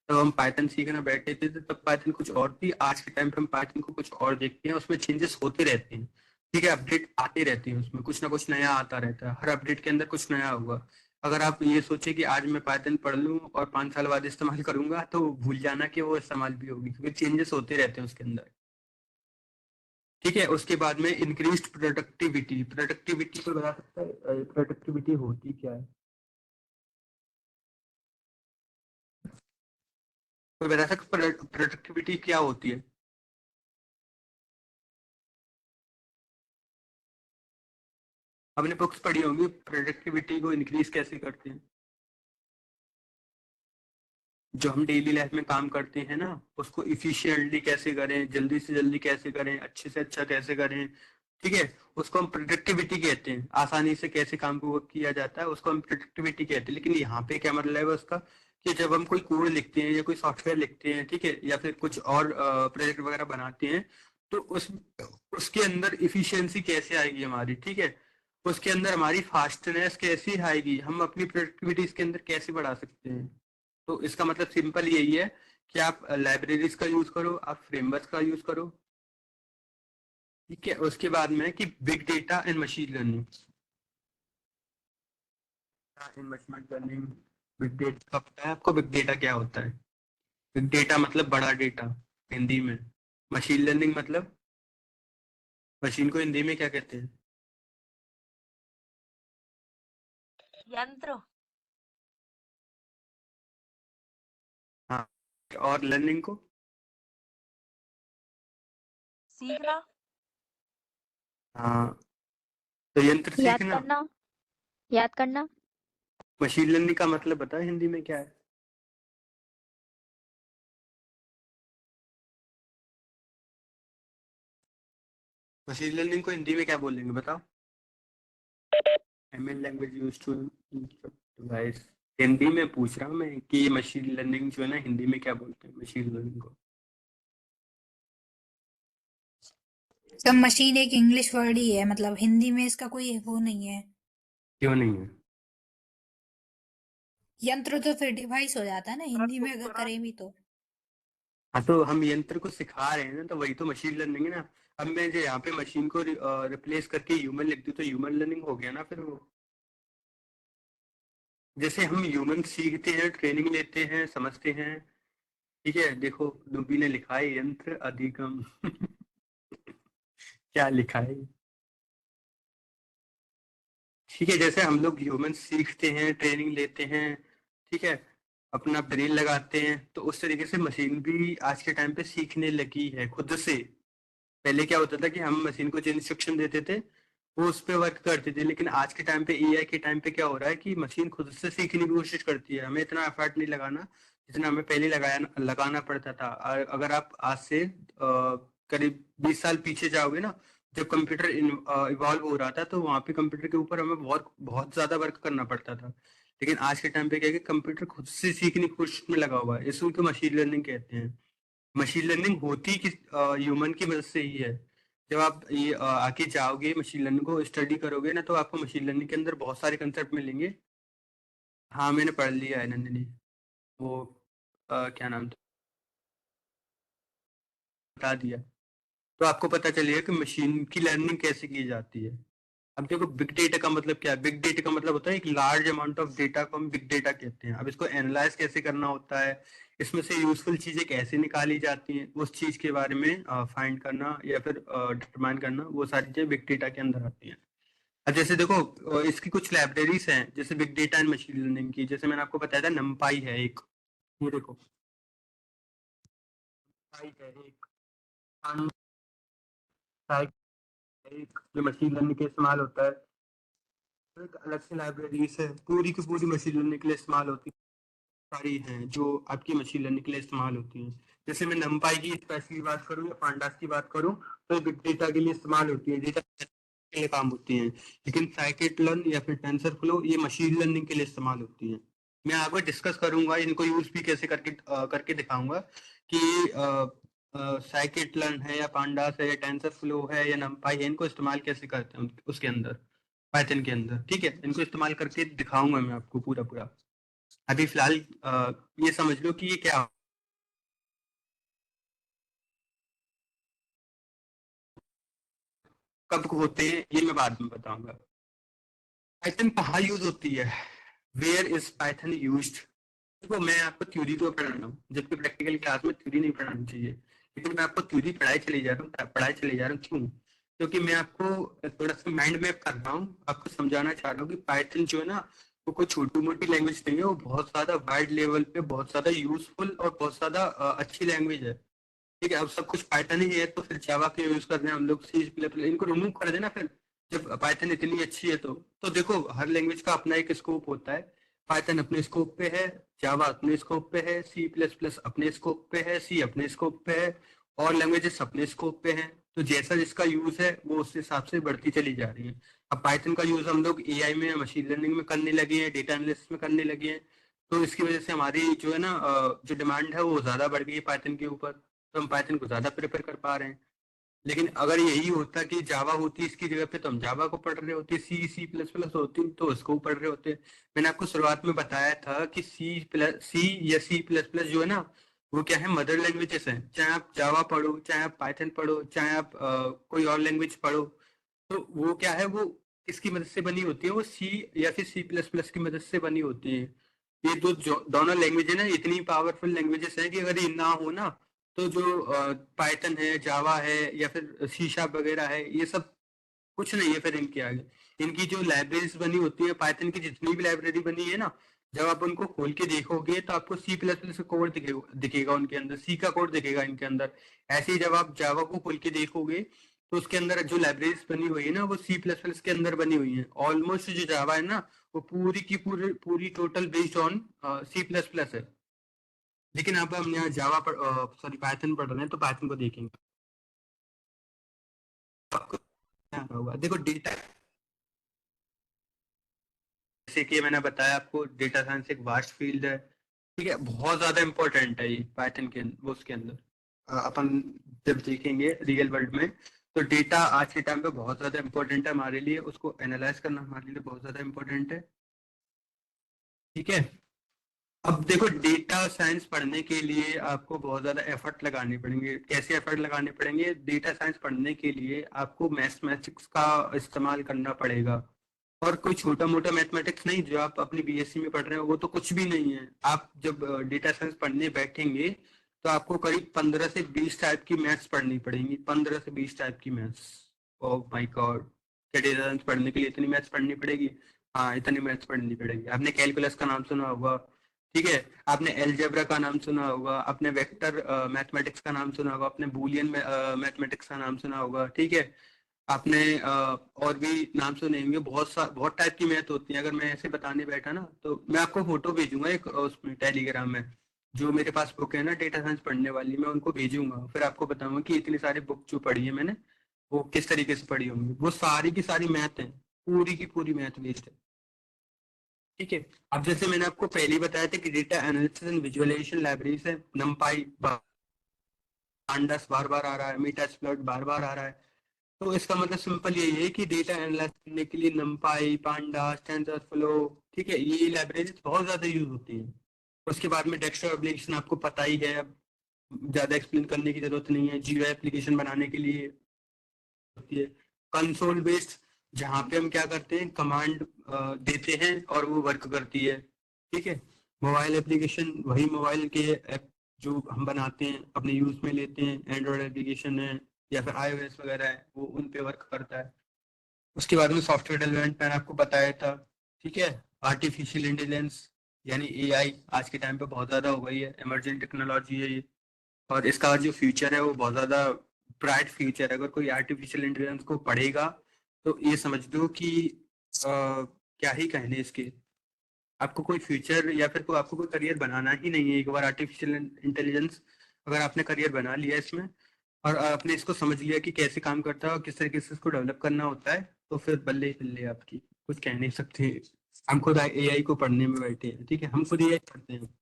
तब हम पाइथन सीखना बैठे थे तो तब पाइथन कुछ और थी। आज के टाइम पे हम पाइथन को कुछ और देखते हैं, उसमें चेंजेस होते रहते हैं, ठीक है। अपडेट आते रहते हैं, उसमें कुछ ना कुछ नया आता रहता है, हर अपडेट के अंदर कुछ नया होगा। अगर आप ये सोचे कि आज मैं पाइथन पढ़ लूं और 5 साल बाद इस्तेमाल करूंगा, तो भूल जाना कि वो इस्तेमाल भी होगी, क्योंकि चेंजेस होते रहते हैं उसके अंदर, ठीक है। उसके बाद में इंक्रीज्ड प्रोडक्टिविटी, प्रोडक्टिविटी को बता सकता है प्रोडक्टिविटी होती क्या है? कोई बता सकता है प्रोडक्टिविटी क्या होती है? हमने बुक्स पढ़ी होंगी, प्रोडक्टिविटी को इंक्रीज कैसे करते हैं। जो हम डेली लाइफ में काम करते हैं ना, उसको इफिशिएंटली कैसे करें, जल्दी से जल्दी कैसे करें, अच्छे से अच्छा कैसे करें, ठीक है। उसको हम प्रोडक्टिविटी कहते हैं। आसानी से कैसे काम को किया जाता है, उसको हम प्रोडक्टिविटी कहते हैं। लेकिन यहाँ पे क्या मतलब है उसका, कि जब हम कोई कोड लिखते हैं या कोई सॉफ्टवेयर लिखते हैं, ठीक है, या फिर कुछ और प्रोजेक्ट वगैरह बनाते हैं, तो उसके अंदर इफिशियंसी कैसे आएगी हमारी, ठीक है। उसके अंदर हमारी फास्टनेस कैसी आएगी, हम अपनी प्रोडक्टिविटी इसके अंदर कैसे बढ़ा सकते हैं। तो इसका मतलब सिंपल यही है कि आप लाइब्रेरीज का यूज करो, आप फ्रेमवर्क का यूज करो, ठीक है। उसके बाद में कि big data and machine learning, in machine learning, big data का पता है आपको? बिग डेटा क्या होता है? बिग डेटा मतलब बड़ा डेटा हिंदी में। मशीन लर्निंग मतलब, मशीन को हिंदी में क्या कहते हैं? यंत्र। हाँ, और लर्निंग को? सीखना। हाँ, तो यंत्र याद सीखना। करना। याद करना। मशीन लर्निंग का मतलब बताओ हिंदी में क्या है? मशीन लर्निंग को हिंदी में क्या बोलेंगे बताओ? ML language use to device. Hindi में पूछ रहा हूँ मैं कि ये मशीन लर्निंग जो है ना, हिंदी में क्या बोलते हैं मशीन लर्निंग को? सब मशीन एक इंग्लिश वर्ड ही है, मतलब हिंदी में इसका कोई वो नहीं है। क्यों नहीं है? यंत्र तो फिर डिवाइस हो जाता है ना, हिंदी में अगर उपकरण। करें भी तो। हाँ, तो हम यंत्र को सिखा रहे हैं ना, तो वही तो मशीन लर्निंग है ना। अब मैं जो यहाँ पे मशीन को रिप्लेस करके ह्यूमन लिख दूँ तो ह्यूमन लर्निंग हो गया ना फिर वो। जैसे हम ह्यूमन सीखते हैं, ट्रेनिंग लेते हैं, समझते हैं, ठीक है। देखो डूबी ने लिखा है यंत्र अधिगम क्या लिखा है, ठीक है। जैसे हम लोग ह्यूमन सीखते हैं, ट्रेनिंग लेते हैं, ठीक है, अपना ब्रेन लगाते हैं, तो उस तरीके से मशीन भी आज के टाइम पे सीखने लगी है खुद से। पहले क्या होता था कि हम मशीन को जो इंस्ट्रक्शन देते थे वो उस पे वर्क करती थी, लेकिन आज के टाइम पे एआई के टाइम पे क्या हो रहा है कि मशीन खुद से सीखने की कोशिश करती है। हमें इतना एफर्ट नहीं लगाना जितना हमें पहले लगाना पड़ता था। और अगर आप आज से करीब 20 साल पीछे जाओगे ना, जब कंप्यूटर इवॉल्व हो रहा था, तो वहां पे कंप्यूटर के ऊपर हमें बहुत बहुत ज्यादा वर्क करना पड़ता था। लेकिन आज के टाइम पे क्या है कि कंप्यूटर खुद से सीखने की कोशिश में लगा हुआ है, इसको मशीन लर्निंग कहते हैं। मशीन लर्निंग होती किस ह्यूमन की मदद से ही है। जब आप ये आगे जाओगे मशीन लर्निंग को स्टडी करोगे ना, तो आपको मशीन लर्निंग के अंदर बहुत सारे कंसेप्ट मिलेंगे। हाँ, मैंने पढ़ लिया है नंदिनी, वो क्या नाम था, बता दिया। तो आपको पता चलेगा कि मशीन की लर्निंग कैसे की जाती है। अब देखो, बिग डेटा का मतलब क्या है? बिग डेटा का मतलब होता है एक लार्ज अमाउंट ऑफ डेटा को हम बिग डेटा कहते हैं। अब इसको एनालाइज कैसे करना होता है, इसमें से यूजफुल चीजें कैसे निकाली जाती हैं, उस चीज के बारे में फाइंड करना या फिर डिटरमाइन करना, वो सारी चीजें बिग डेटा के अंदर आती हैं। अब जैसे देखो, इसकी कुछ लाइब्रेरीज हैं जैसे big data and machine learning की। जैसे मैंने आपको बताया था नमपाई है एक, ये देखो NumPy है एक, Unpy है एक, जो मशीन लर्निंग के इस्तेमाल होता है। तो एक अलग से लाइब्रेरीज है पूरी की पूरी मशीन लर्निंग के लिए इस्तेमाल होती है। सारी हैं जो आपकी मशीन लर्निंग के लिए इस्तेमाल होती हैं। जैसे मैं नमपाई की स्पेशली बात करूँ या पांडास की बात करूँ, तो बिग डेटा के लिए इस्तेमाल होती है, डेटा के लिए काम होती हैं। लेकिन साइकिट-लर्न या फिर टेंसरफ्लो ये मशीन लर्निंग के लिए इस्तेमाल होती हैं। मैं आगे डिस्कस करूंगा इनको यूज भी कैसे करके दिखाऊंगा कि साइकिट-लर्न है या पांडास है या टेंसरफ्लो है या नमपाई है, इनको इस्तेमाल कैसे करते हैं उसके अंदर, पाइथन के अंदर। ठीक है, इनको इस्तेमाल करके दिखाऊंगा मैं आपको पूरा पूरा। अभी फिलहाल ये समझ लो कि ये क्या कब होते हैं, ये मैं बाद में बताऊंगा। पाइथन कहाँ यूज होती है, वेयर इज पाइथन यूज्ड? देखो, मैं आपको थ्योरी तो पढ़ा रहा हूँ, जबकि प्रैक्टिकल क्लास में थ्योरी नहीं पढ़ानी चाहिए, लेकिन मैं आपको थ्योरी पढ़ाई चले जा रहा हूँ। क्यों? क्योंकि मैं आपको थोड़ा सा माइंड मैप कर रहा हूँ, आपको समझाना चाह रहा हूँ कि पाइथन जो है ना, वो कोई छोटी मोटी लैंग्वेज नहीं है, वो बहुत ज्यादा वाइड लेवल पे बहुत ज्यादा यूजफुल और बहुत ज्यादा अच्छी लैंग्वेज है। ठीक है, अब सब कुछ पाइथन ही है, तो फिर जावा क्यों यूज कर रहे हैं हम लोग? सी प्लस प्लस इनको रिमूव कर देना फिर, जब पाइथन इतनी अच्छी है तो देखो, हर लैंग्वेज का अपना एक स्कोप होता है। पाइथन अपने स्कोप पे है, जावा अपने स्कोप पे है, सी प्लस प्लस अपने स्कोप पे है, सी अपने स्कोप पे है, और लैंग्वेजेस अपने स्कोप पे हैं। तो जैसा जिसका यूज है वो उस हिसाब से बढ़ती चली जा रही है। अब पाइथन का यूज हम लोग एआई में, मशीन लर्निंग में करने लगे हैं, डेटा एनालिसिस में करने लगे हैं। तो इसकी वजह से हमारी जो है ना, जो डिमांड है वो ज्यादा बढ़ गई है पाइथन के ऊपर, तो हम पाइथन को ज्यादा प्रेफर कर पा रहे हैं। लेकिन अगर यही होता कि जावा होती इसकी जगह पे, तो हम जावा को पढ़ रहे होते, सी प्लस प्लस होती तो उसको पढ़ रहे होते। मैंने आपको शुरुआत में बताया था कि सी या सी प्लस प्लस जो है ना, वो क्या है, मदर लैंग्वेजेस हैं। चाहे आप जावा पढ़ो, चाहे आप पाइथन पढ़ो, चाहे आप कोई और लैंग्वेज पढ़ो, तो वो क्या है, वो किसकी मदद से बनी होती है? वो सी या फिर सी प्लस प्लस की मदद से बनी होती है। ये दोनों लैंग्वेज है ना, इतनी पावरफुल लैंग्वेजेस हैं कि अगर ये ना हो ना, तो जो पाइथन है, जावा है या फिर सी शार्प वगैरह है, ये सब कुछ नहीं है फिर इनके आगे। इनकी जो लाइब्रेरीज बनी होती है, पाइथन की जितनी भी लाइब्रेरी बनी है ना, जब आप उनको खोल के देखोगे तो आपको सी प्लस प्लस का कोड दिखेगा उनके अंदर, सी का कोड दिखेगा इनके अंदर। ऐसे ही जब आप जावा को खोल के देखोगे, तो उसके अंदर जो लाइब्रेरीज बनी हुई है ना, वो सी प्लस प्लस के अंदर बनी हुई है। ऑलमोस्ट जो जावा है ना, वो पूरी की पूरी पूरी total based on C plus plus है। लेकिन अब हम यहाँ जावा सॉरी पाइथन पढ़ रहे हैं, तो पाइथन को देखेंगे। आपको क्या होगा, देखो डेटा, जैसे कि मैंने बताया आपको, डेटा साइंस एक वास्ट फील्ड है। ठीक है, बहुत ज्यादा इंपॉर्टेंट है ये पाइथन के वो उसके अंदर। अपन जब देखेंगे रियल वर्ल्ड में, तो डेटा आज के टाइम पे बहुत ज्यादा इंपॉर्टेंट है हमारे लिए, उसको एनालाइज करना हमारे लिए बहुत ज्यादा इंपॉर्टेंट है। ठीक है, अब देखो, डेटा साइंस पढ़ने के लिए आपको बहुत ज्यादा एफर्ट लगाने पड़ेंगे। कैसे एफर्ट लगाने पड़ेंगे? डेटा साइंस पढ़ने के लिए आपको मैथमेटिक्स का इस्तेमाल करना पड़ेगा, और कोई छोटा मोटा मैथमेटिक्स नहीं जो आप अपनी बीएससी में पढ़ रहे हो, वो तो कुछ भी नहीं है। आप जब डेटा साइंस पढ़ने बैठेंगे, तो आपको करीब 15 से 20 टाइप की मैथ्स पढ़नी पड़ेंगी, 15 से 20 टाइप की मैथ्स। ओह माय गॉड, क्या डेटा साइंस पढ़ने के लिए इतनी मैथ्स पढ़नी पड़ेगी? हाँ, इतनी मैथ्स पढ़नी पड़ेगी। आपने कैलकुलस का नाम सुना होगा, ठीक है, आपने एलजेब्रा का नाम सुना होगा, आपने वेक्टर मैथमेटिक्स का नाम सुना होगा, आपने बूलियन मैथमेटिक्स का नाम सुना होगा। ठीक है, आपने और भी नाम सुने होंगे। बहुत टाइप की मैथ होती है। अगर मैं ऐसे बताने बैठा ना तो मैं आपको फोटो भेजूंगा एक उसमें टेलीग्राम में, जो मेरे पास बुक है ना डेटा साइंस पढ़ने वाली, मैं उनको भेजूंगा, फिर आपको बताऊंगा कि इतनी सारी बुक जो पढ़ी है मैंने वो किस तरीके से पढ़ी होंगी। वो सारी की सारी मैथ है, पूरी की पूरी मैथ बेस्ड है। ठीक है, अब जैसे मैंने आपको पहले ही बताया था कि data analysis and visualisation libraries है, नमपाई, पांडास बार बार आ रहा है, मेटास्प्लॉट बार बार आ रहा है। तो इसका मतलब सिंपल यही है कि डेटा एनालाइज करने के लिए नमपाई, पांडास, टेंसरफ्लो, ठीक है, ये लाइब्रेरीज बहुत ज्यादा यूज होती है। उसके बाद में डेक्स्ट्रॉ एप्लीकेशन आपको पता ही है, अब ज्यादा एक्सप्लेन करने की जरूरत नहीं है। जीयूआई एप्लीकेशन बनाने के लिए होती है। कंसोल बेस्ड, जहाँ पे हम क्या करते हैं, कमांड देते हैं और वो वर्क करती है। ठीक है, मोबाइल एप्लीकेशन, वही मोबाइल के ऐप जो हम बनाते हैं अपने यूज में लेते हैं, एंड्रॉयड एप्लीकेशन है या फिर iOS वगैरह है, वो उन पे वर्क करता है। उसके बाद में सॉफ्टवेयर डेवलपमेंट मैंने आपको बताया था। ठीक है, आर्टिफिशियल इंटेलिजेंस यानी एआई आज के टाइम पे बहुत ज्यादा हो गई है, इमर्जिंग टेक्नोलॉजी है ये, और इसका जो फ्यूचर है वो बहुत ज्यादा ब्राइट फ्यूचर है। अगर कोई आर्टिफिशियल इंटेलिजेंस को पढ़ेगा तो ये समझ लो कि क्या ही कहने इसके, आपको कोई फ्यूचर या फिर कोई आपको कोई करियर बनाना ही नहीं है। एक बार आर्टिफिशियल इंटेलिजेंस अगर आपने करियर बना लिया इसमें और आपने इसको समझ लिया कि कैसे काम करता है और किस तरीके से इसको डेवलप करना होता है, तो फिर बल्ले ही बल्ले आपकी, कुछ कह नहीं सकते। हम खुद एआई को पढ़ने में बैठे हैं। ठीक है, हम खुद एआई पढ़ते हैं।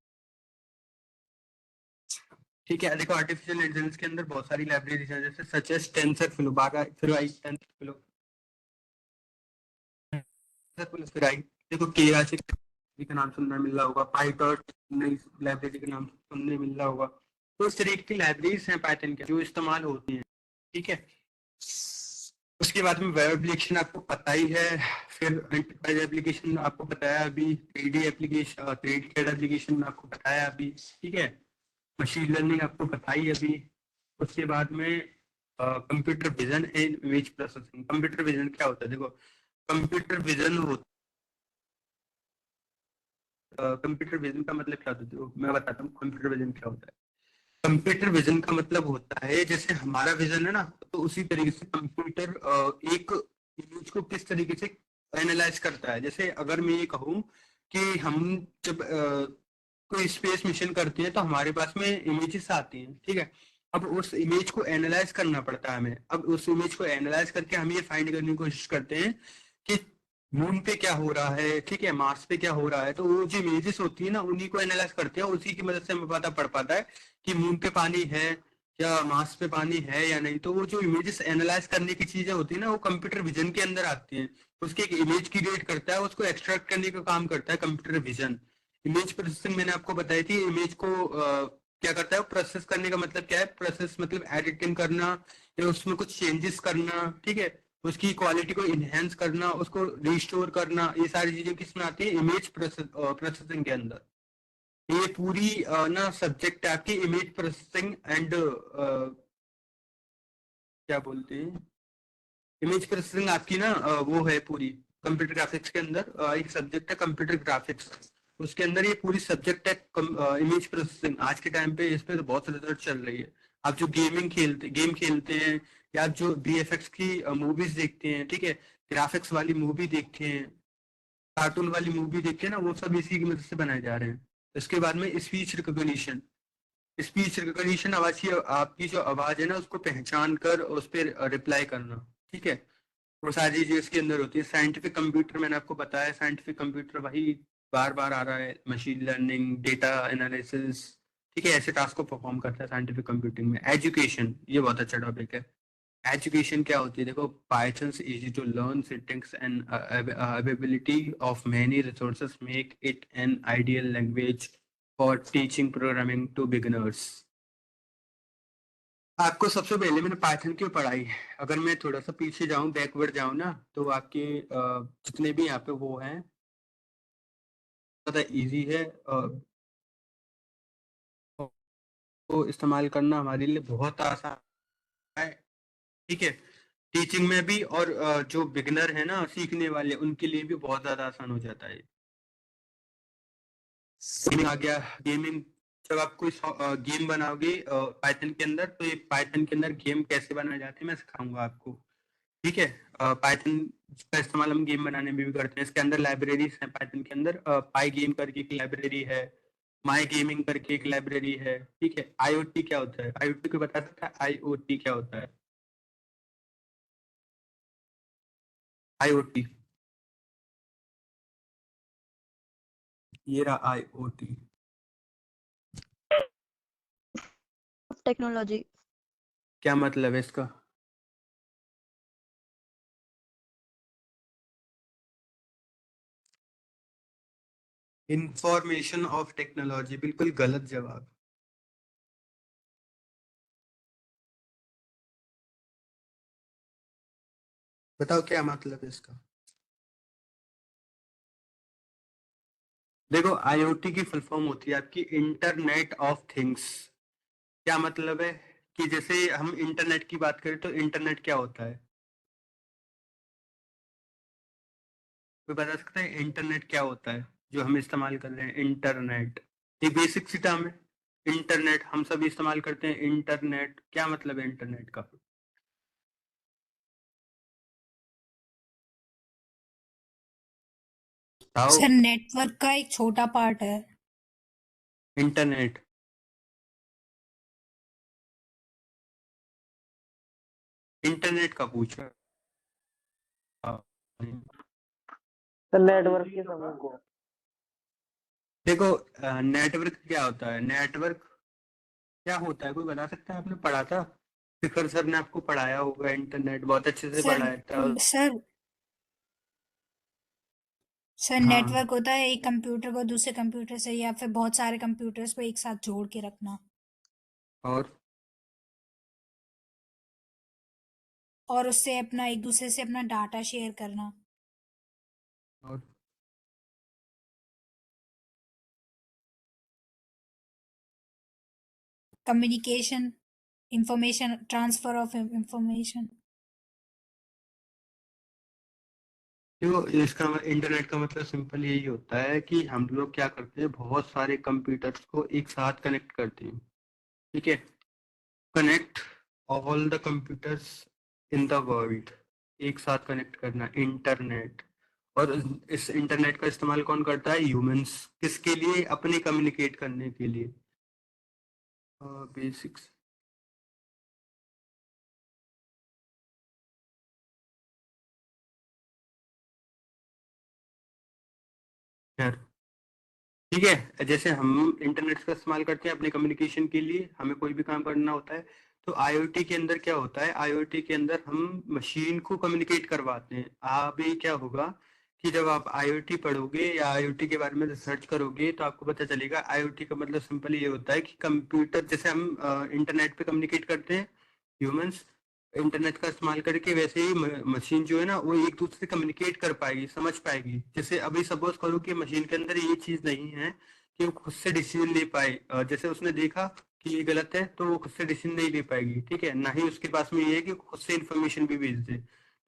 ठीक है, देखो आर्टिफिशियल इंटेलिजेंस के अंदर बहुत सारी लाइब्रेरीज हैं, जैसे सच एस टेंसरफ्लो, बारह फिर आई टेंसरफ्लो, फिर आई, देखो केराचे का नाम सुनने मिल रहा होगा, पाइटॉट नई लाइब्रेरी का नाम सुनने मिल रहा होगा। तो इस तरीके की लाइब्रेरीज हैं पाइथन के जो इस्तेमाल होती हैं। ठीक है, उसके बाद में वेब एप्लीकेशन आपको पता ही है, फिर एंटरप्राइज एप्लीकेशन आपको बताया अभी, 3D application, 3D CAD application आपको बताया अभी। ठीक है, मशीन लर्निंग आपको बताई अभी। उसके बाद में computer vision and image processing. Computer vision क्या होता है, देखो कंप्यूटर विजन होता, कंप्यूटर विजन का मतलब क्या होता है, देखो मैं बताता हूँ कंप्यूटर विजन क्या होता है। कंप्यूटर विजन का मतलब होता है जैसे हमारा विजन है ना, तो उसी तरीके से कंप्यूटर एक इमेज को किस तरीके से एनालाइज करता है। जैसे अगर मैं ये कहूँ कि हम जब कोई स्पेस मिशन करते हैं तो हमारे पास में इमेजेस आती हैं। ठीक है, अब उस इमेज को एनालाइज करना पड़ता है हमें। अब उस इमेज को एनालाइज करके हम ये फाइंड करने की कोशिश करते हैं कि मून पे क्या हो रहा है, ठीक है, मार्स पे क्या हो रहा है। तो वो जो इमेजेस होती है ना, उन्हीं को एनालाइज करते हैं, उसी की मदद से हमें पता पड़ पाता है कि मून पे पानी है या मार्स पे पानी है या नहीं। तो वो जो इमेजेस एनालाइज करने की चीजें होती है ना, वो कंप्यूटर विजन के अंदर आती हैं। उसकी एक इमेज क्रिएट करता है, उसको एक्सट्रैक्ट करने का काम करता है कंप्यूटर विजन। इमेज प्रोसेसिंग मैंने आपको बताई थी, इमेज को क्या करता है, प्रोसेस करने का मतलब क्या है, प्रोसेस मतलब एडिटिंग करना या उसमें कुछ चेंजेस करना। ठीक है, उसकी क्वालिटी को इनहेंस करना, उसको रिस्टोर करना, ये सारी चीजें किसमें आती है, इमेज प्रोसेसिंग के अंदर। ये पूरी ना सब्जेक्ट है आपकी, इमेज प्रोसेसिंग एंड क्या बोलते हैं, इमेज प्रोसेसिंग आपकी ना वो है पूरी कंप्यूटर ग्राफिक्स के अंदर एक सब्जेक्ट है कंप्यूटर ग्राफिक्स। उसके अंदर ये पूरी सब्जेक्ट है इमेज प्रोसेसिंग। आज के टाइम पे इस पे तो बहुत रिसर्च चल रही है। आप जो गेम खेलते हैं या आप जो VFX की मूवीज देखते हैं, ठीक है, ग्राफिक्स वाली मूवी देखते हैं, कार्टून वाली मूवी देखते हैं ना, वो सब इसी की मदद से बनाए जा रहे हैं। इसके बाद में स्पीच रिकॉग्निशन, स्पीच रिकॉग्निशन आवाज की, आपकी जो आवाज है ना उसको पहचान कर उस पर रिप्लाई करना। ठीक है, वो सारी चीजें इसके अंदर होती है। साइंटिफिक कंप्यूटर मैंने आपको बताया, साइंटिफिक कंप्यूटर वही बार बार आ रहा है, मशीन लर्निंग, डेटा एनालिसिस। ठीक है, ऐसे टास्क को परफॉर्म करता है साइंटिफिक कंप्यूटिंग में। एजुकेशन, ये बहुत अच्छा टॉपिक है। एजुकेशन क्या होती है, देखो Python easy to learn, syntax and availability of many resources make it an ideal language for teaching programming to beginners. आपको सबसे पहले मैंने पाइथन की पढ़ाई, अगर मैं थोड़ा सा पीछे जाऊं, बैकवर्ड जाऊं ना, तो आपके जितने भी यहाँ पे वो हैं, ज़्यादा इजी है तो इस्तेमाल करना हमारे लिए बहुत आसान है। ठीक है, टीचिंग में भी और जो बिगिनर है ना, सीखने वाले, उनके लिए भी बहुत ज़्यादा आसान हो जाता है। गेमिंग आ गया। गेमिंग जब आप कोई गेम बनाओगे पाइथन के अंदर, तो ये पाइथन के अंदर गेम कैसे बनाए जाते हैं मैं सिखाऊंगा आपको। ठीक है, पाइथन का इस्तेमाल हम गेम बनाने में भी करते हैं। इसके अंदर लाइब्रेरीज हैं पाइथन के अंदर। पाई गेम करके एक लाइब्रेरी है, माई गेमिंग करके एक लाइब्रेरी है। ठीक है, आईओटी क्या होता है? आईओटी को बता सकता है आईओटी क्या होता है? आईओटी, ये रहा आईओटी। टेक्नोलॉजी। क्या मतलब है इसका? इंफॉर्मेशन ऑफ टेक्नोलॉजी, बिल्कुल गलत जवाब। बताओ क्या मतलब है इसका? देखो, आईओटी की फुल फॉर्म होती है आपकी इंटरनेट ऑफ थिंग्स। क्या मतलब है कि जैसे हम इंटरनेट की बात करें तो इंटरनेट क्या होता है? कोई बता सकता है इंटरनेट क्या होता है जो हम इस्तेमाल कर रहे हैं? इंटरनेट ये बेसिक सी टर्म है। इंटरनेट हम सभी इस्तेमाल करते हैं। इंटरनेट क्या मतलब है इंटरनेट का? बताओ। सर नेटवर्क का एक छोटा पार्ट है। इंटरनेट इंटरनेट का पूछा। नेटवर्क के समूह को। देखो, नेटवर्क क्या होता है? नेटवर्क क्या होता है कोई बता सकता है? आपने पढ़ा था, शिखर सर ने आपको पढ़ाया होगा, इंटरनेट बहुत अच्छे से सर पढ़ाया था। सर सर हाँ, नेटवर्क होता है एक कंप्यूटर को दूसरे कंप्यूटर से या फिर बहुत सारे कंप्यूटर्स को एक साथ जोड़ के रखना, और और उससे अपना एक दूसरे से अपना डाटा शेयर करना। और communication, information, transfer of information. देखो, इसका इंटरनेट का मतलब सिंपल यही होता है कि हम लोग क्या करते हैं, बहुत सारे कंप्यूटर्स को एक साथ कनेक्ट करते हैं। ठीक है, connect all the computers in the world, एक साथ कनेक्ट करना, इंटरनेट। और इस इंटरनेट का इस्तेमाल कौन करता है? ह्यूमंस। किसके लिए? अपने कम्युनिकेट करने के लिए। बेसिक्स। खैर, ठीक है, जैसे हम इंटरनेट का इस्तेमाल करते हैं अपने कम्युनिकेशन के लिए, हमें कोई भी काम करना होता है, तो आईओटी के अंदर क्या होता है? आईओटी के अंदर हम मशीन को कम्युनिकेट करवाते हैं। अभी क्या होगा कि जब आप आईओटी पढ़ोगे या आईओटी के बारे में रिसर्च करोगे तो आपको पता चलेगा आईओटी का मतलब सिंपल ये होता है कि कंप्यूटर, जैसे हम इंटरनेट पे कम्युनिकेट करते हैं ह्यूमंस इंटरनेट का इस्तेमाल करके, वैसे ही मशीन जो है ना वो एक दूसरे से कम्युनिकेट कर पाएगी, समझ पाएगी। जैसे अभी सपोज करो कि मशीन के अंदर ये चीज नहीं है कि वो खुद से डिसीजन ले पाए। जैसे उसने देखा कि ये गलत है तो वो खुद से डिसीजन नहीं ले पाएगी। ठीक है, ना ही उसके पास में ये है कि खुद से इंफॉर्मेशन भी भेज दे।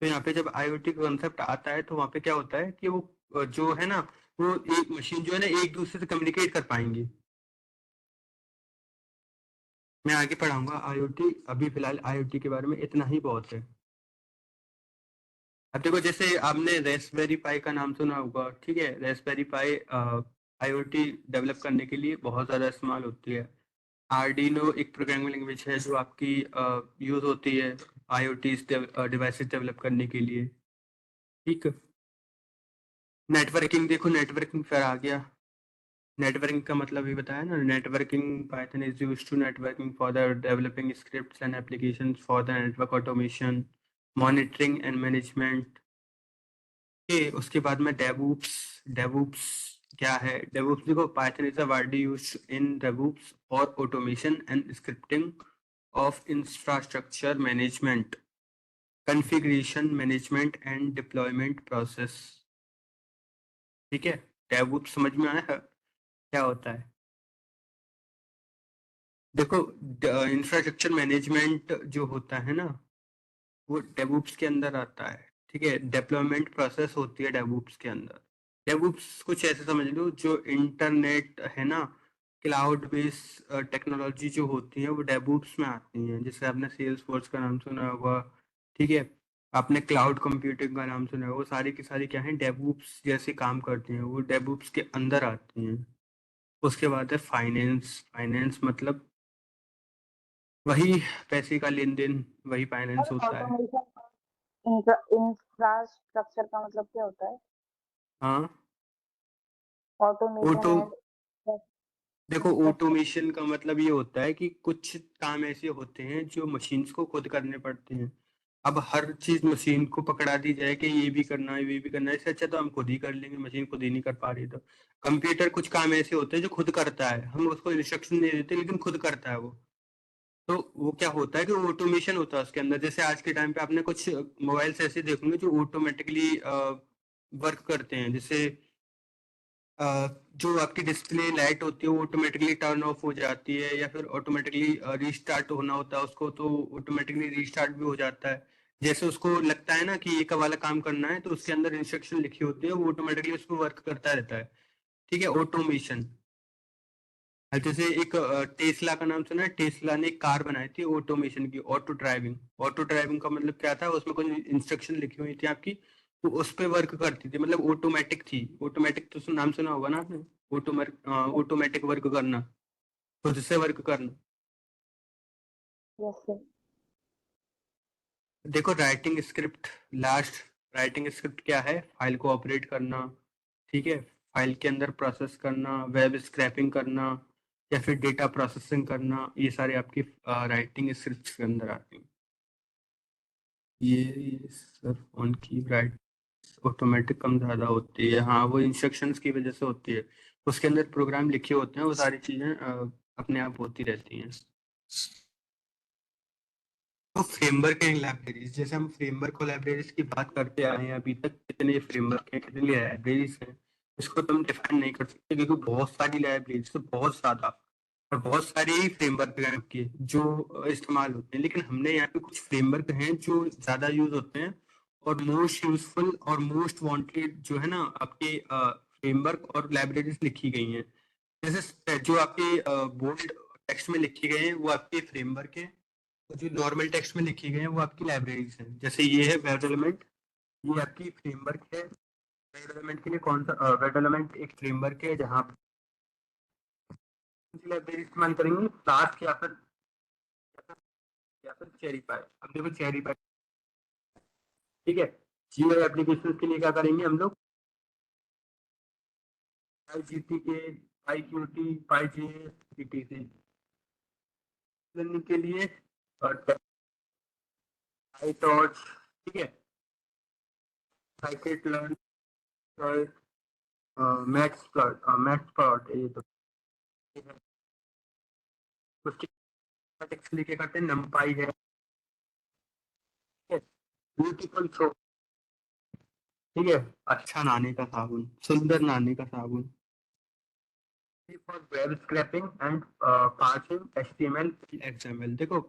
तो यहाँ पे जब आईओटी का कॉन्सेप्ट आता है तो वहाँ पे क्या होता है कि वो जो है ना, वो एक मशीन जो है ना एक दूसरे से कम्युनिकेट कर पाएंगे। मैं आगे पढ़ाऊंगा आईओटी, अभी फिलहाल आईओटी के बारे में इतना ही बहुत है। अब देखो, जैसे आपने रेस्पबेरी पाई का नाम सुना होगा। ठीक है, रेस्पबेरी पाई आईओटी डेवलप करने के लिए बहुत ज़्यादा इस्तेमाल होती है। आर्डिनो एक प्रोग्रामिंग लैंग्वेज है जो आपकी यूज होती है आईओटी डिवाइसेस डेवलप करने के लिए। ठीक, नेटवर्किंग देखो, नेटवर्किंग फिर आ गया। नेटवर्किंग का मतलब ही बताया ना, networking Python is used to networking for the developing scripts and applications for the network automation, monitoring and management. उसके बाद में डेवऑप्स। डेवऑप्स क्या है? डेवऑप्स देखो, Python is a widely used in DevOps for automation and scripting of infrastructure management, configuration management and deployment process. ठीक है, DevOps समझ में आया है क्या होता है? देखो, इंफ्रास्ट्रक्चर मैनेजमेंट जो होता है ना वो डेवऑप्स के अंदर आता है। ठीक है, डिप्लॉयमेंट प्रोसेस होती है डेवऑप्स के अंदर। डेवऑप्स कुछ ऐसे समझ लो, जो इंटरनेट है ना, क्लाउड बेस टेक्नोलॉजी जो होती है वो डेवऑप्स में आती हैं। जैसे आपने सेल्स फोर्स का नाम सुना होगा, ठीक है, आपने क्लाउड कंप्यूटिंग का नाम सुना होगा, वो सारी की सारी क्या है, डेवऑप्स जैसे काम करती हैं, वो डेवऑप्स के अंदर आती हैं। उसके बाद है फाइनेंस। फाइनेंस मतलब वही पैसे का लेन देन, वही फाइनेंस होता है। ऑटोमेशन इंफ्रास्ट्रक्चर का मतलब क्या होता है? हाँ, ऑटोमेशन ऑटो एंड देखो, ऑटोमेशन का मतलब ये होता है कि कुछ काम ऐसे होते हैं जो मशीन्स को खुद करने पड़ते हैं। अब हर चीज मशीन को पकड़ा दी जाए कि ये भी करना है, ये भी करना है, इससे अच्छा तो हम खुद ही कर लेंगे, मशीन खुद ही नहीं कर पा रही। तो कंप्यूटर कुछ काम ऐसे होते हैं जो खुद करता है, हम उसको इंस्ट्रक्शन नहीं देते लेकिन खुद करता है वो। तो वो क्या होता है कि ऑटोमेशन होता है उसके अंदर। जैसे आज के टाइम पे आपने कुछ मोबाइल्स ऐसे देखोगे जो ऑटोमेटिकली वर्क करते हैं। जैसे जो आपकी डिस्प्ले लाइट होती है वो ऑटोमेटिकली टर्न ऑफ हो जाती है, या फिर ऑटोमेटिकली रीस्टार्ट होना होता है उसको, तो ऑटोमेटिकली रीस्टार्ट भी हो जाता है। जैसे उसको लगता है ना कि ये वाला काम करना है, तो उसके अंदर इंस्ट्रक्शन लिखी होती है, वो ऑटोमेटिकली उसको वर्क करता रहता है। ठीक है, ऑटोमेशन। जैसे एक टेस्ला का नाम सुना है? टेस्ला ने एक कार बनाई थी ऑटोमेशन की, ऑटो ड्राइविंग। ऑटो ड्राइविंग का मतलब क्या था, उसमें कुछ इंस्ट्रक्शन लिखी हुई थी आपकी, तो उस पे वर्क करती थी, मतलब ऑटोमेटिक थी। ऑटोमेटिक तो नाम सुना होगा ना आपने, ऑटोमेटिक वर्क करना, खुद से वर्क करना। Yes sir. देखो, writing script, last writing script क्या है, फाइल को ऑपरेट करना, ठीक है, फाइल के अंदर प्रोसेस करना, वेब स्क्रैपिंग करना, या फिर डेटा प्रोसेसिंग करना, ये सारे आपकी राइटिंग स्क्रिप्ट के अंदर आती हैं। ये सर ऑन की राइट ऑटोमेटिक कम ज़्यादा होती है, हाँ वो इंस्ट्रक्शंस की वजह से होती है। उसके अंदर प्रोग्राम लिखे होते हैं, वो सारी चीज़ें अपने आप होती रहती हैं। तो फ्रेमवर्क एंड लाइब्रेरीज, जैसे हम फ्रेमवर्क और लाइब्रेरीज की बात करते आए हैं अभी तक, कितने फ्रेमवर्क हैं, कितनी लाइब्रेरीज हैं, इसको तुम डिफाइन नहीं कर सकते, क्योंकि बहुत सारी लाइब्रेरीज तो बहुत ज्यादा, और बहुत सारे ही फ्रेमवर्क हैं आपके जो इस्तेमाल होते हैं। लेकिन हमने यहाँ पे कुछ फ्रेमवर्क हैं जो ज्यादा यूज होते हैं, और मोस्ट यूजफुल और मोस्ट वांटेड जो है ना आपके फ्रेमवर्क और लाइब्रेरीज लिखी गई हैं। जैसे जो आपके बोल्ड टेक्स्ट में लिखी गए हैं वो आपके फ्रेमवर्क है, तो जो नॉर्मल टेक्स्ट में लिखी गई है वो आपकी लाइब्रेरीज हैं। जैसे ये है वेब एलिमेंट, ये आपकी फ्रेमवर्क है। वेब एलिमेंट के लिए कौन सा, वेब एलिमेंट एक फ्रेमवर्क है जहाँ आप लाइब्रेरी इस्तेमाल करेंगे, फ्लास्क या फिर चेरी पाई। अब देखो चेरी पाई, ठीक है, जीओ एप्लीकेशन के लिए क्या करेंगे हम लोग, पाई जीटी के, पाई क्यूटी, पाई जे, पीटीसी के लिए, और पाई टॉर्च, ठीक है, साइकिट लर्न, मैक्स प्लॉट, ये तो उसके टेक्स्ट लिखे करते हैं, नमपाई है, ब्यूटीफुल शो, ठीक है, अच्छा नहाने का साबुन, सुंदर नहाने का साबुन। For web scrapping and parsing HTML XML. देखो,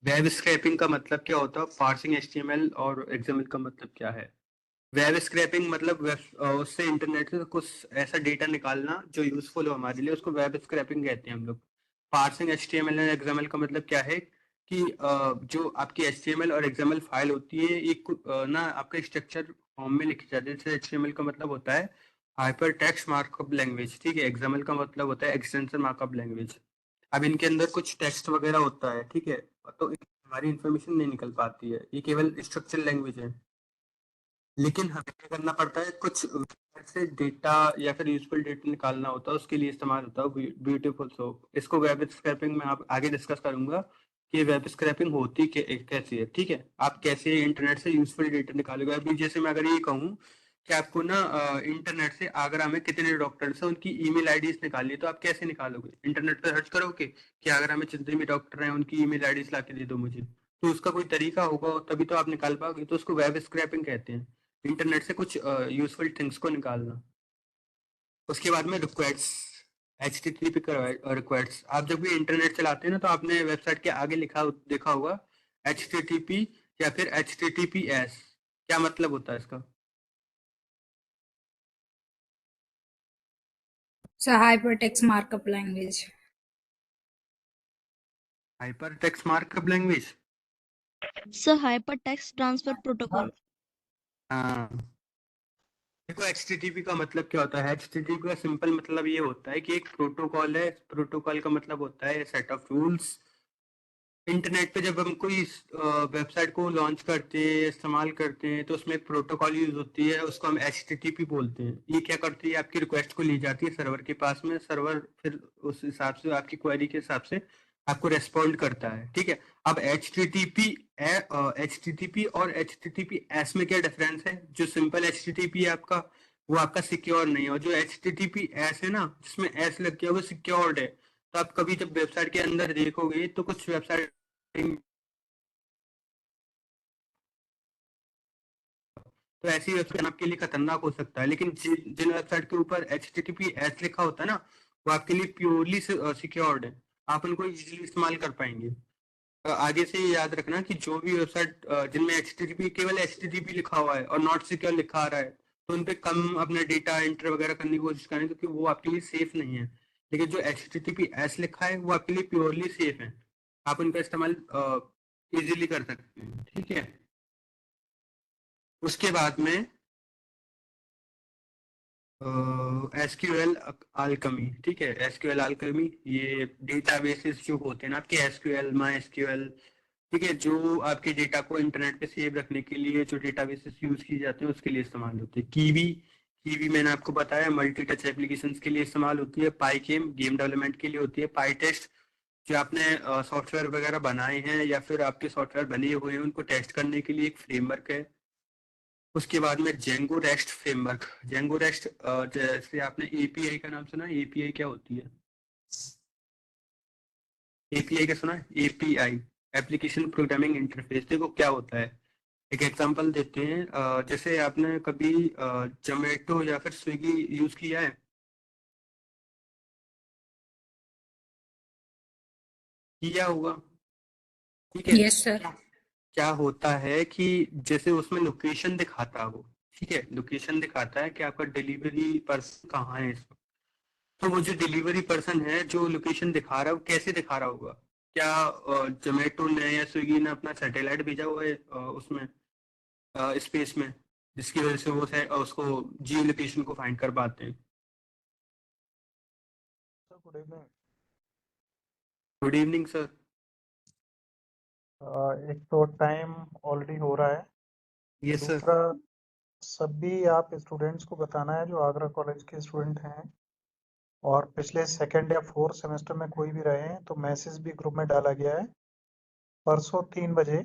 वेब स्क्रैपिंग का मतलब क्या होता है, पार्सिंग एचटीएमएल और एक्सएमएल का मतलब क्या है। वेब स्क्रैपिंग मतलब उससे इंटरनेट से कुछ ऐसा डेटा निकालना जो यूजफुल हो हमारे लिए, उसको वेब स्क्रैपिंग कहते हैं हम लोग। पार्सिंग एचटीएमएल एंड एक्सएमएल का मतलब क्या है कि जो आपकी एचटीएमएल और एक्सएमएल फाइल होती है, एक ना आपका स्ट्रक्चर फॉर्म में लिखी जाती है। जैसे एचटीएमएल का मतलब होता है हाइपर टेक्स्ट मार्कअप लैंग्वेज, ठीक है, एक्सएमएल का मतलब होता है एक्सटेंशन मार्कअप लैंग्वेज। अब इनके अंदर कुछ टेक्स्ट वगैरह होता है, ठीक है, तो हमारी इंफॉर्मेशन नहीं निकल पाती है, ये केवल स्ट्रक्चर लैंग्वेज है। लेकिन हमें क्या करना पड़ता है, कुछ से डेटा या फिर यूजफुल डेटा निकालना होता है, उसके लिए इस्तेमाल होता है ब्यूटीफुल सोप। इसको वेब स्क्रैपिंग में आप आगे डिस्कस करूंगा कि वेब स्क्रैपिंग होती कैसी है, ठीक है, आप कैसे इंटरनेट से यूजफुल डेटा निकालोगे। अभी जैसे मैं अगर ये कहूँ कि आपको ना इंटरनेट से आगरा में कितने डॉक्टर्स हैं उनकी ईमेल आईडीज निकालिए, तो आप कैसे निकालोगे, इंटरनेट पर सर्च करोगे कि आगरा में जितने भी डॉक्टर हैं उनकी ईमेल आईडीज ला के दे दो मुझे, तो उसका कोई तरीका होगा तभी तो आप निकाल पाओगे, तो उसको वेब स्क्रैपिंग कहते हैं, इंटरनेट से कुछ यूजफुल थिंग्स को निकालना। उसके बाद में रिक्वेस्ट्स, HTTP का रिक्वेस्ट्स। आप जब भी इंटरनेट चलाते हैं ना, तो आपने वेबसाइट के आगे लिखा देखा होगा HTTP या फिर HTTPS, क्या मतलब होता है इसका? So hypertext markup language. Hyper text markup language. Sir hypertext transfer protocol. हाँ, देखो HTTP का मतलब क्या होता है। HTTP का सिंपल मतलब ये होता है कि एक प्रोटोकॉल है। प्रोटोकॉल का मतलब होता है सेट ऑफ रूल्स। इंटरनेट पे जब हम कोई वेबसाइट को लॉन्च करते हैं, इस्तेमाल करते हैं, तो उसमें एक प्रोटोकॉल यूज होती है, उसको हम HTTP बोलते हैं। ये क्या करती है, आपकी रिक्वेस्ट को ली जाती है सर्वर के पास में, सर्वर फिर उस हिसाब से आपकी क्वेरी के हिसाब से आपको रेस्पॉन्ड करता है, ठीक है। अब HTTP और HTTPS में क्या डिफरेंस है। जो सिंपल HTTP है आपका, वो आपका सिक्योर नहीं है, और जो HTTPS है ना, जिसमें S लग गया, वो सिक्योर्ड है। तो आप कभी जब वेबसाइट के अंदर देखोगे तो कुछ वेबसाइट तो ऐसी वेबसाइट आपके लिए खतरनाक हो सकता है। लेकिन जिन वेबसाइट के ऊपर HTTPS लिखा होता है ना, वो आपके लिए प्योरली सिक्योर्ड है, आप उनको इजीली इस्तेमाल कर पाएंगे। आगे से ये याद रखना कि जो भी वेबसाइट जिनमें HTTP केवल HTTP लिखा हुआ है और नॉट सिक्योर लिखा आ रहा है, तो उन पे कम अपना डेटा एंटर वगैरह करने की कोशिश करें, क्योंकि वो आपके लिए सेफ नहीं है। लेकिन जो HTTPS लिखा है वो आपके लिए प्योरली सेफ है, आप उनका इस्तेमाल इजीली कर सकते हैं, ठीक है। उसके बाद में SQL अल्केमी, ठीक है। SQL अल्केमी, ये डेटाबेसेस जो होते हैं ना आपके, SQL MySQL, ठीक है, जो आपके डेटा को इंटरनेट पे सेव रखने के लिए जो डेटाबेसेस यूज किए जाते हैं उसके लिए इस्तेमाल होते हैं। कीवी मैंने आपको बताया मल्टी टच एप्लीकेशंस के लिए इस्तेमाल होती है। पाईकेम गेम डेवलपमेंट के लिए होती है। पाईटेस्ट जो आपने सॉफ्टवेयर वगैरह बनाए हैं या फिर आपके सॉफ्टवेयर बने हुए हैं उनको टेस्ट करने के लिए एक फ्रेमवर्क है। उसके बाद में Django rest framework. Django rest, जैसे आपने एपीआई का नाम सुना है। एपीआई क्या होती है? एपीआई का सुना है? API, application programming interface. देखो क्या होता है, एक एग्जांपल देते हैं। जैसे आपने कभी जोमेटो या फिर स्विगी यूज किया है? किया होगा, ठीक है। Yes, sir. क्या होता है कि जैसे उसमें लोकेशन दिखाता है वो, ठीक है, लोकेशन दिखाता है कि आपका डिलीवरी पर्सन कहाँ है इस वक्त। तो वो जो डिलीवरी पर्सन है जो लोकेशन दिखा रहा है वो कैसे दिखा रहा होगा? क्या जोमेटो ने या स्विगी ने अपना सैटेलाइट भेजा हुआ है उसमें स्पेस में, जिसकी वजह से वो उसको जियो लोकेशन को फाइंड कर पाते हैं। Good evening. Good evening sir. एक तो टाइम ऑलरेडी हो रहा है। Yes sir. दूसरा, सभी आप स्टूडेंट्स को बताना है जो आगरा कॉलेज के स्टूडेंट हैं और पिछले सेकंड या फोर्थ सेमेस्टर में कोई भी रहे हैं, तो मैसेज भी ग्रुप में डाला गया है। परसों 3 बजे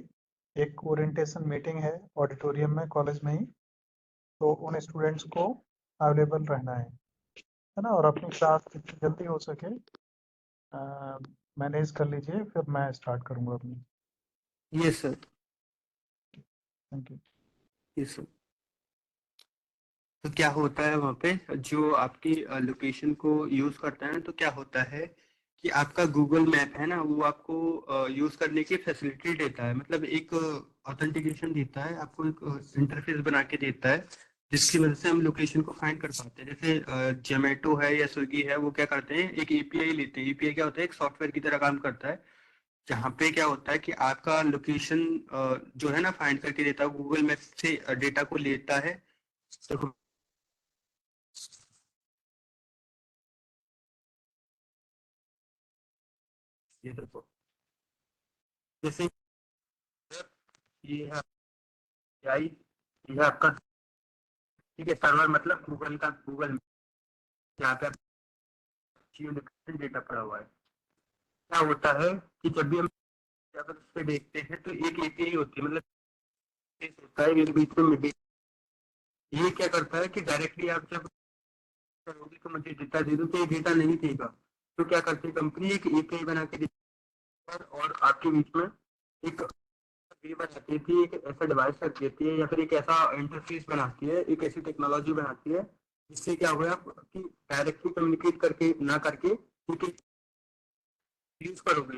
एक ओरिएंटेशन मीटिंग है ऑडिटोरियम में कॉलेज में ही, तो उन स्टूडेंट्स को अवेलेबल रहना है ना। और अपनी क्लास जितनी जल्दी हो सके मैनेज कर लीजिए, फिर मैं स्टार्ट करूँगा अपनी। Yes sir. Thank you. Yes sir. तो क्या होता है वहाँ पे, जो आपकी लोकेशन को यूज करता है ना, तो क्या होता है कि आपका गूगल मैप है ना, वो आपको यूज करने की फैसिलिटी देता है, मतलब एक ऑथेंटिकेशन देता है आपको, एक इंटरफेस बना के देता है, जिसकी वजह से हम लोकेशन को फाइंड कर पाते हैं। जैसे जोमेटो है या स्विगी है, वो क्या करते हैं, एक एपीआई लेते हैं। एपीआई क्या होता है, एक सॉफ्टवेयर की तरह काम करता है, जहाँ पे क्या होता है कि आपका लोकेशन जो है ना फाइंड करके देता है, गूगल मैप से डेटा को लेता है। तो ये देखो, जैसे ये है AI, ये है आपका, ठीक है, सर्वर मतलब गूगल का, गूगल यहाँ पे जियो लोकेशन डेटा पड़ा हुआ है। क्या होता है कि जब भी हम अगर उस पर देखते हैं तो एक एपीआई होती है, मतलब space होता है एक बीच में मिडिल। ये क्या करता है कि डायरेक्टली आप जब करोगे तो मुझे डेटा दे दो, तो ये डेटा नहीं देगा। तो क्या करती है कंपनी, एक एपीआई बना के देती है और आपके बीच में एक वे बनाती थी, एक ऐसा डिवाइस रख देती है या फिर एक ऐसा इंटरफेस बनाती है, एक ऐसी टेक्नोलॉजी बनाती है जिससे क्या हुआ कि डायरेक्टली कम्युनिकेट करके ना करके, ठीक है, यूज करोगे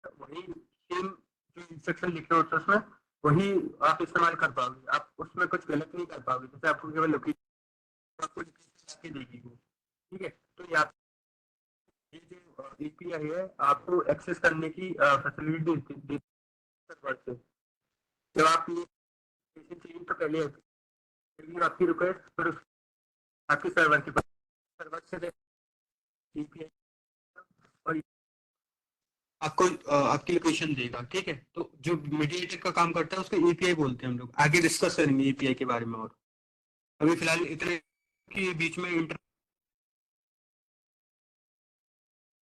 वही सेम जो इंस्ट्रक्शन लिखे होते हैं उसमें, वही आप इस्तेमाल कर पाओगे। आप उसमें कुछ गलत नहीं कर पाओगे। जैसे आपको केवल लोकेशन, आपको लोकेशन लाके देगी वो, ठीक है। तो ये जो API है आपको एक्सेस करने की फैसिलिटी देती है सर्वर से। जब आप ये चाहिए तो पहले आपकी रिक्वेस्ट फिर आपके सर्वर से API और आपको आपकी लोकेशन देगा, ठीक है। तो जो मीडिएटर का काम करता है उसको API बोलते हैं हम लोग। आगे डिस्कस करेंगे API के बारे में। और अभी फिलहाल इतने के बीच में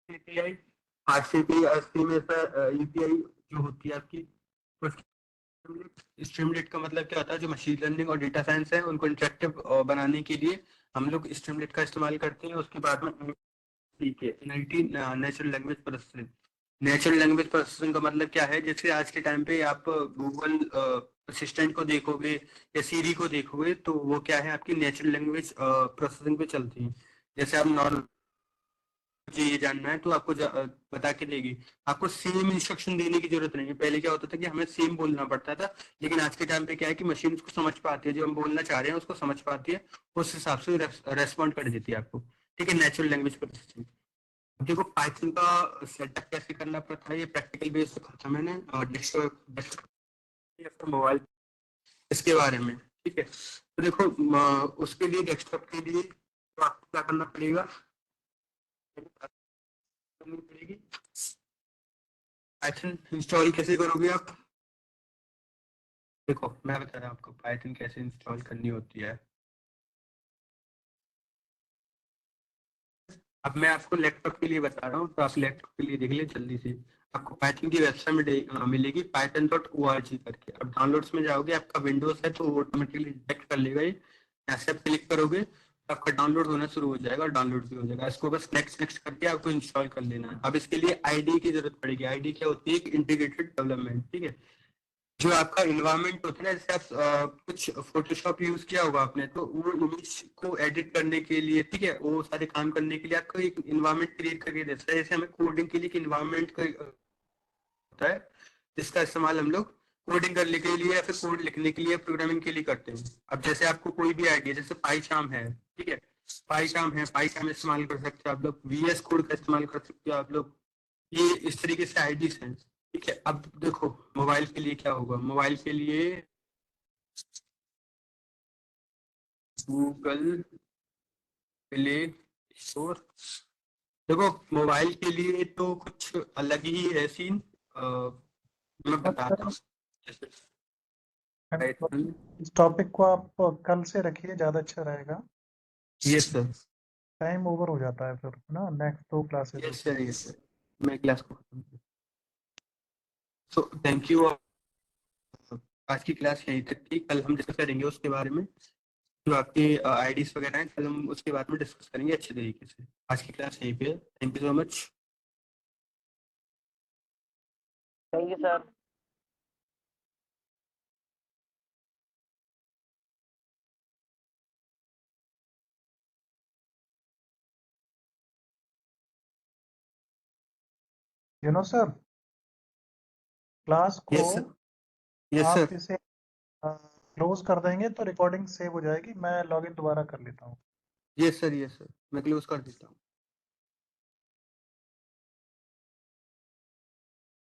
API RCP में API जो होती है आपकी स्ट्रीमलेट का मतलब क्या होता है, जो मशीन लर्निंग और डेटा साइंस है उनको इंटरेक्टिव बनाने के लिए हम लोग स्ट्रीमलेट का इस्तेमाल करते हैं। उसके बाद में NLP natural language processing. Natural language processing का मतलब क्या है, जैसे आज के टाइम पे आप गूगल असिस्टेंट को देखोगे या सीरी को देखोगे तो वो क्या है आपकी नेचुरल लैंग्वेज प्रोसेसिंग पे चलती है। जैसे आप नॉर्मल मुझे ये जानना है तो आपको बता के देगी। आपको सेम इंस्ट्रक्शन देने की जरूरत नहीं है। पहले क्या होता था कि हमें सेम बोलना पड़ता था, लेकिन आज के टाइम पे क्या है कि मशीन उसको समझ पाती है, जो हम बोलना चाह रहे हैं उसको समझ पाती है, उस हिसाब से रेस्पॉन्ड कर देती है आपको, ठीक है। Natural language processing. देखो पाइथन का सेटअप कैसे करना पड़ता है ये प्रैक्टिकल बेस पे था मैंने, और डेस्कटॉप मोबाइल इसके बारे में, ठीक है। तो देखो उसके लिए डेस्कटॉप के लिए तो आपको क्या करना पड़ेगा, करनी पड़ेगी। पाइथन इंस्टॉल कैसे करोगे आप, देखो मैं बता रहा हूँ आपको पाइथन कैसे इंस्टॉल करनी होती है। अब मैं आपको लैपटॉप के लिए बता रहा हूँ, तो आप लैपटॉप के लिए देख लें जल्दी से। आपको पाइथन की वेबसाइट मिलेगी python.org करके। अब डाउनलोड्स में जाओगे, आपका विंडोज है तो ऑटोमेटिकली डिटेक्ट कर लेगा। ये ऐसे आप क्लिक करोगे तो आपका डाउनलोड होना शुरू हो जाएगा और डाउनलोड भी हो जाएगा। इसको बस नेक्स्ट नेक्स्ट करके आपको इंस्टॉल कर लेना है। अब इसके लिए आईडी की जरूरत पड़ेगी। आईडी क्या होती है, एक इंटीग्रेटेड डेवलपमेंट, ठीक है। जो आपका इन्वायरमेंट होता है ना, जैसे आप कुछ फोटोशॉप यूज किया होगा आपने, तो वो इमेज को एडिट करने के लिए, ठीक है, वो सारे काम करने के लिए आपको एक इन्वायरमेंट क्रिएट करके देता है। जैसे हमें कोडिंग के लिए एक इन्वायरमेंट का होता है जिसका इस्तेमाल हम लोग कोडिंग करने के लिए या फिर कोड लिखने के लिए, प्रोग्रामिंग के लिए करते हैं। अब जैसे आपको कोई भी आइडिया, जैसे पाईचार्म है, ठीक है, पाईचार्म इस्तेमाल कर सकते हो आप लोग, VS कोड का इस्तेमाल कर सकते हो आप लोग। ये इस तरीके से आईडीज हैं, ठीक है। अब देखो मोबाइल के लिए क्या होगा, मोबाइल के लिए गूगल प्ले स्टोर। देखो मोबाइल के लिए तो कुछ अलग ही है सीन, मैं बताता हूँ। इस टॉपिक को आप कल से रखिए, ज्यादा अच्छा रहेगा। यस सर, टाइम ओवर हो जाता है फिर ना, नेक्स्ट 2 क्लासेस। यस सर, मैं क्लास को सो थैंक यू। आज की क्लास यहीं तक थी, कल हम डिस्कस करेंगे उसके बारे में, जो आपके आईडीज वगैरह हैं, कल हम उसके बारे में डिस्कस करेंगे अच्छे तरीके से। आज की क्लास यहीं पे है। Thank you so much. Thank you sir. Sir class को यस सर, यस आप सर, इसे क्लोज कर देंगे तो रिकॉर्डिंग सेव हो जाएगी। मैं लॉगिन दोबारा कर लेता हूँ। यस सर, यस सर, मैं क्लोज कर देता हूँ।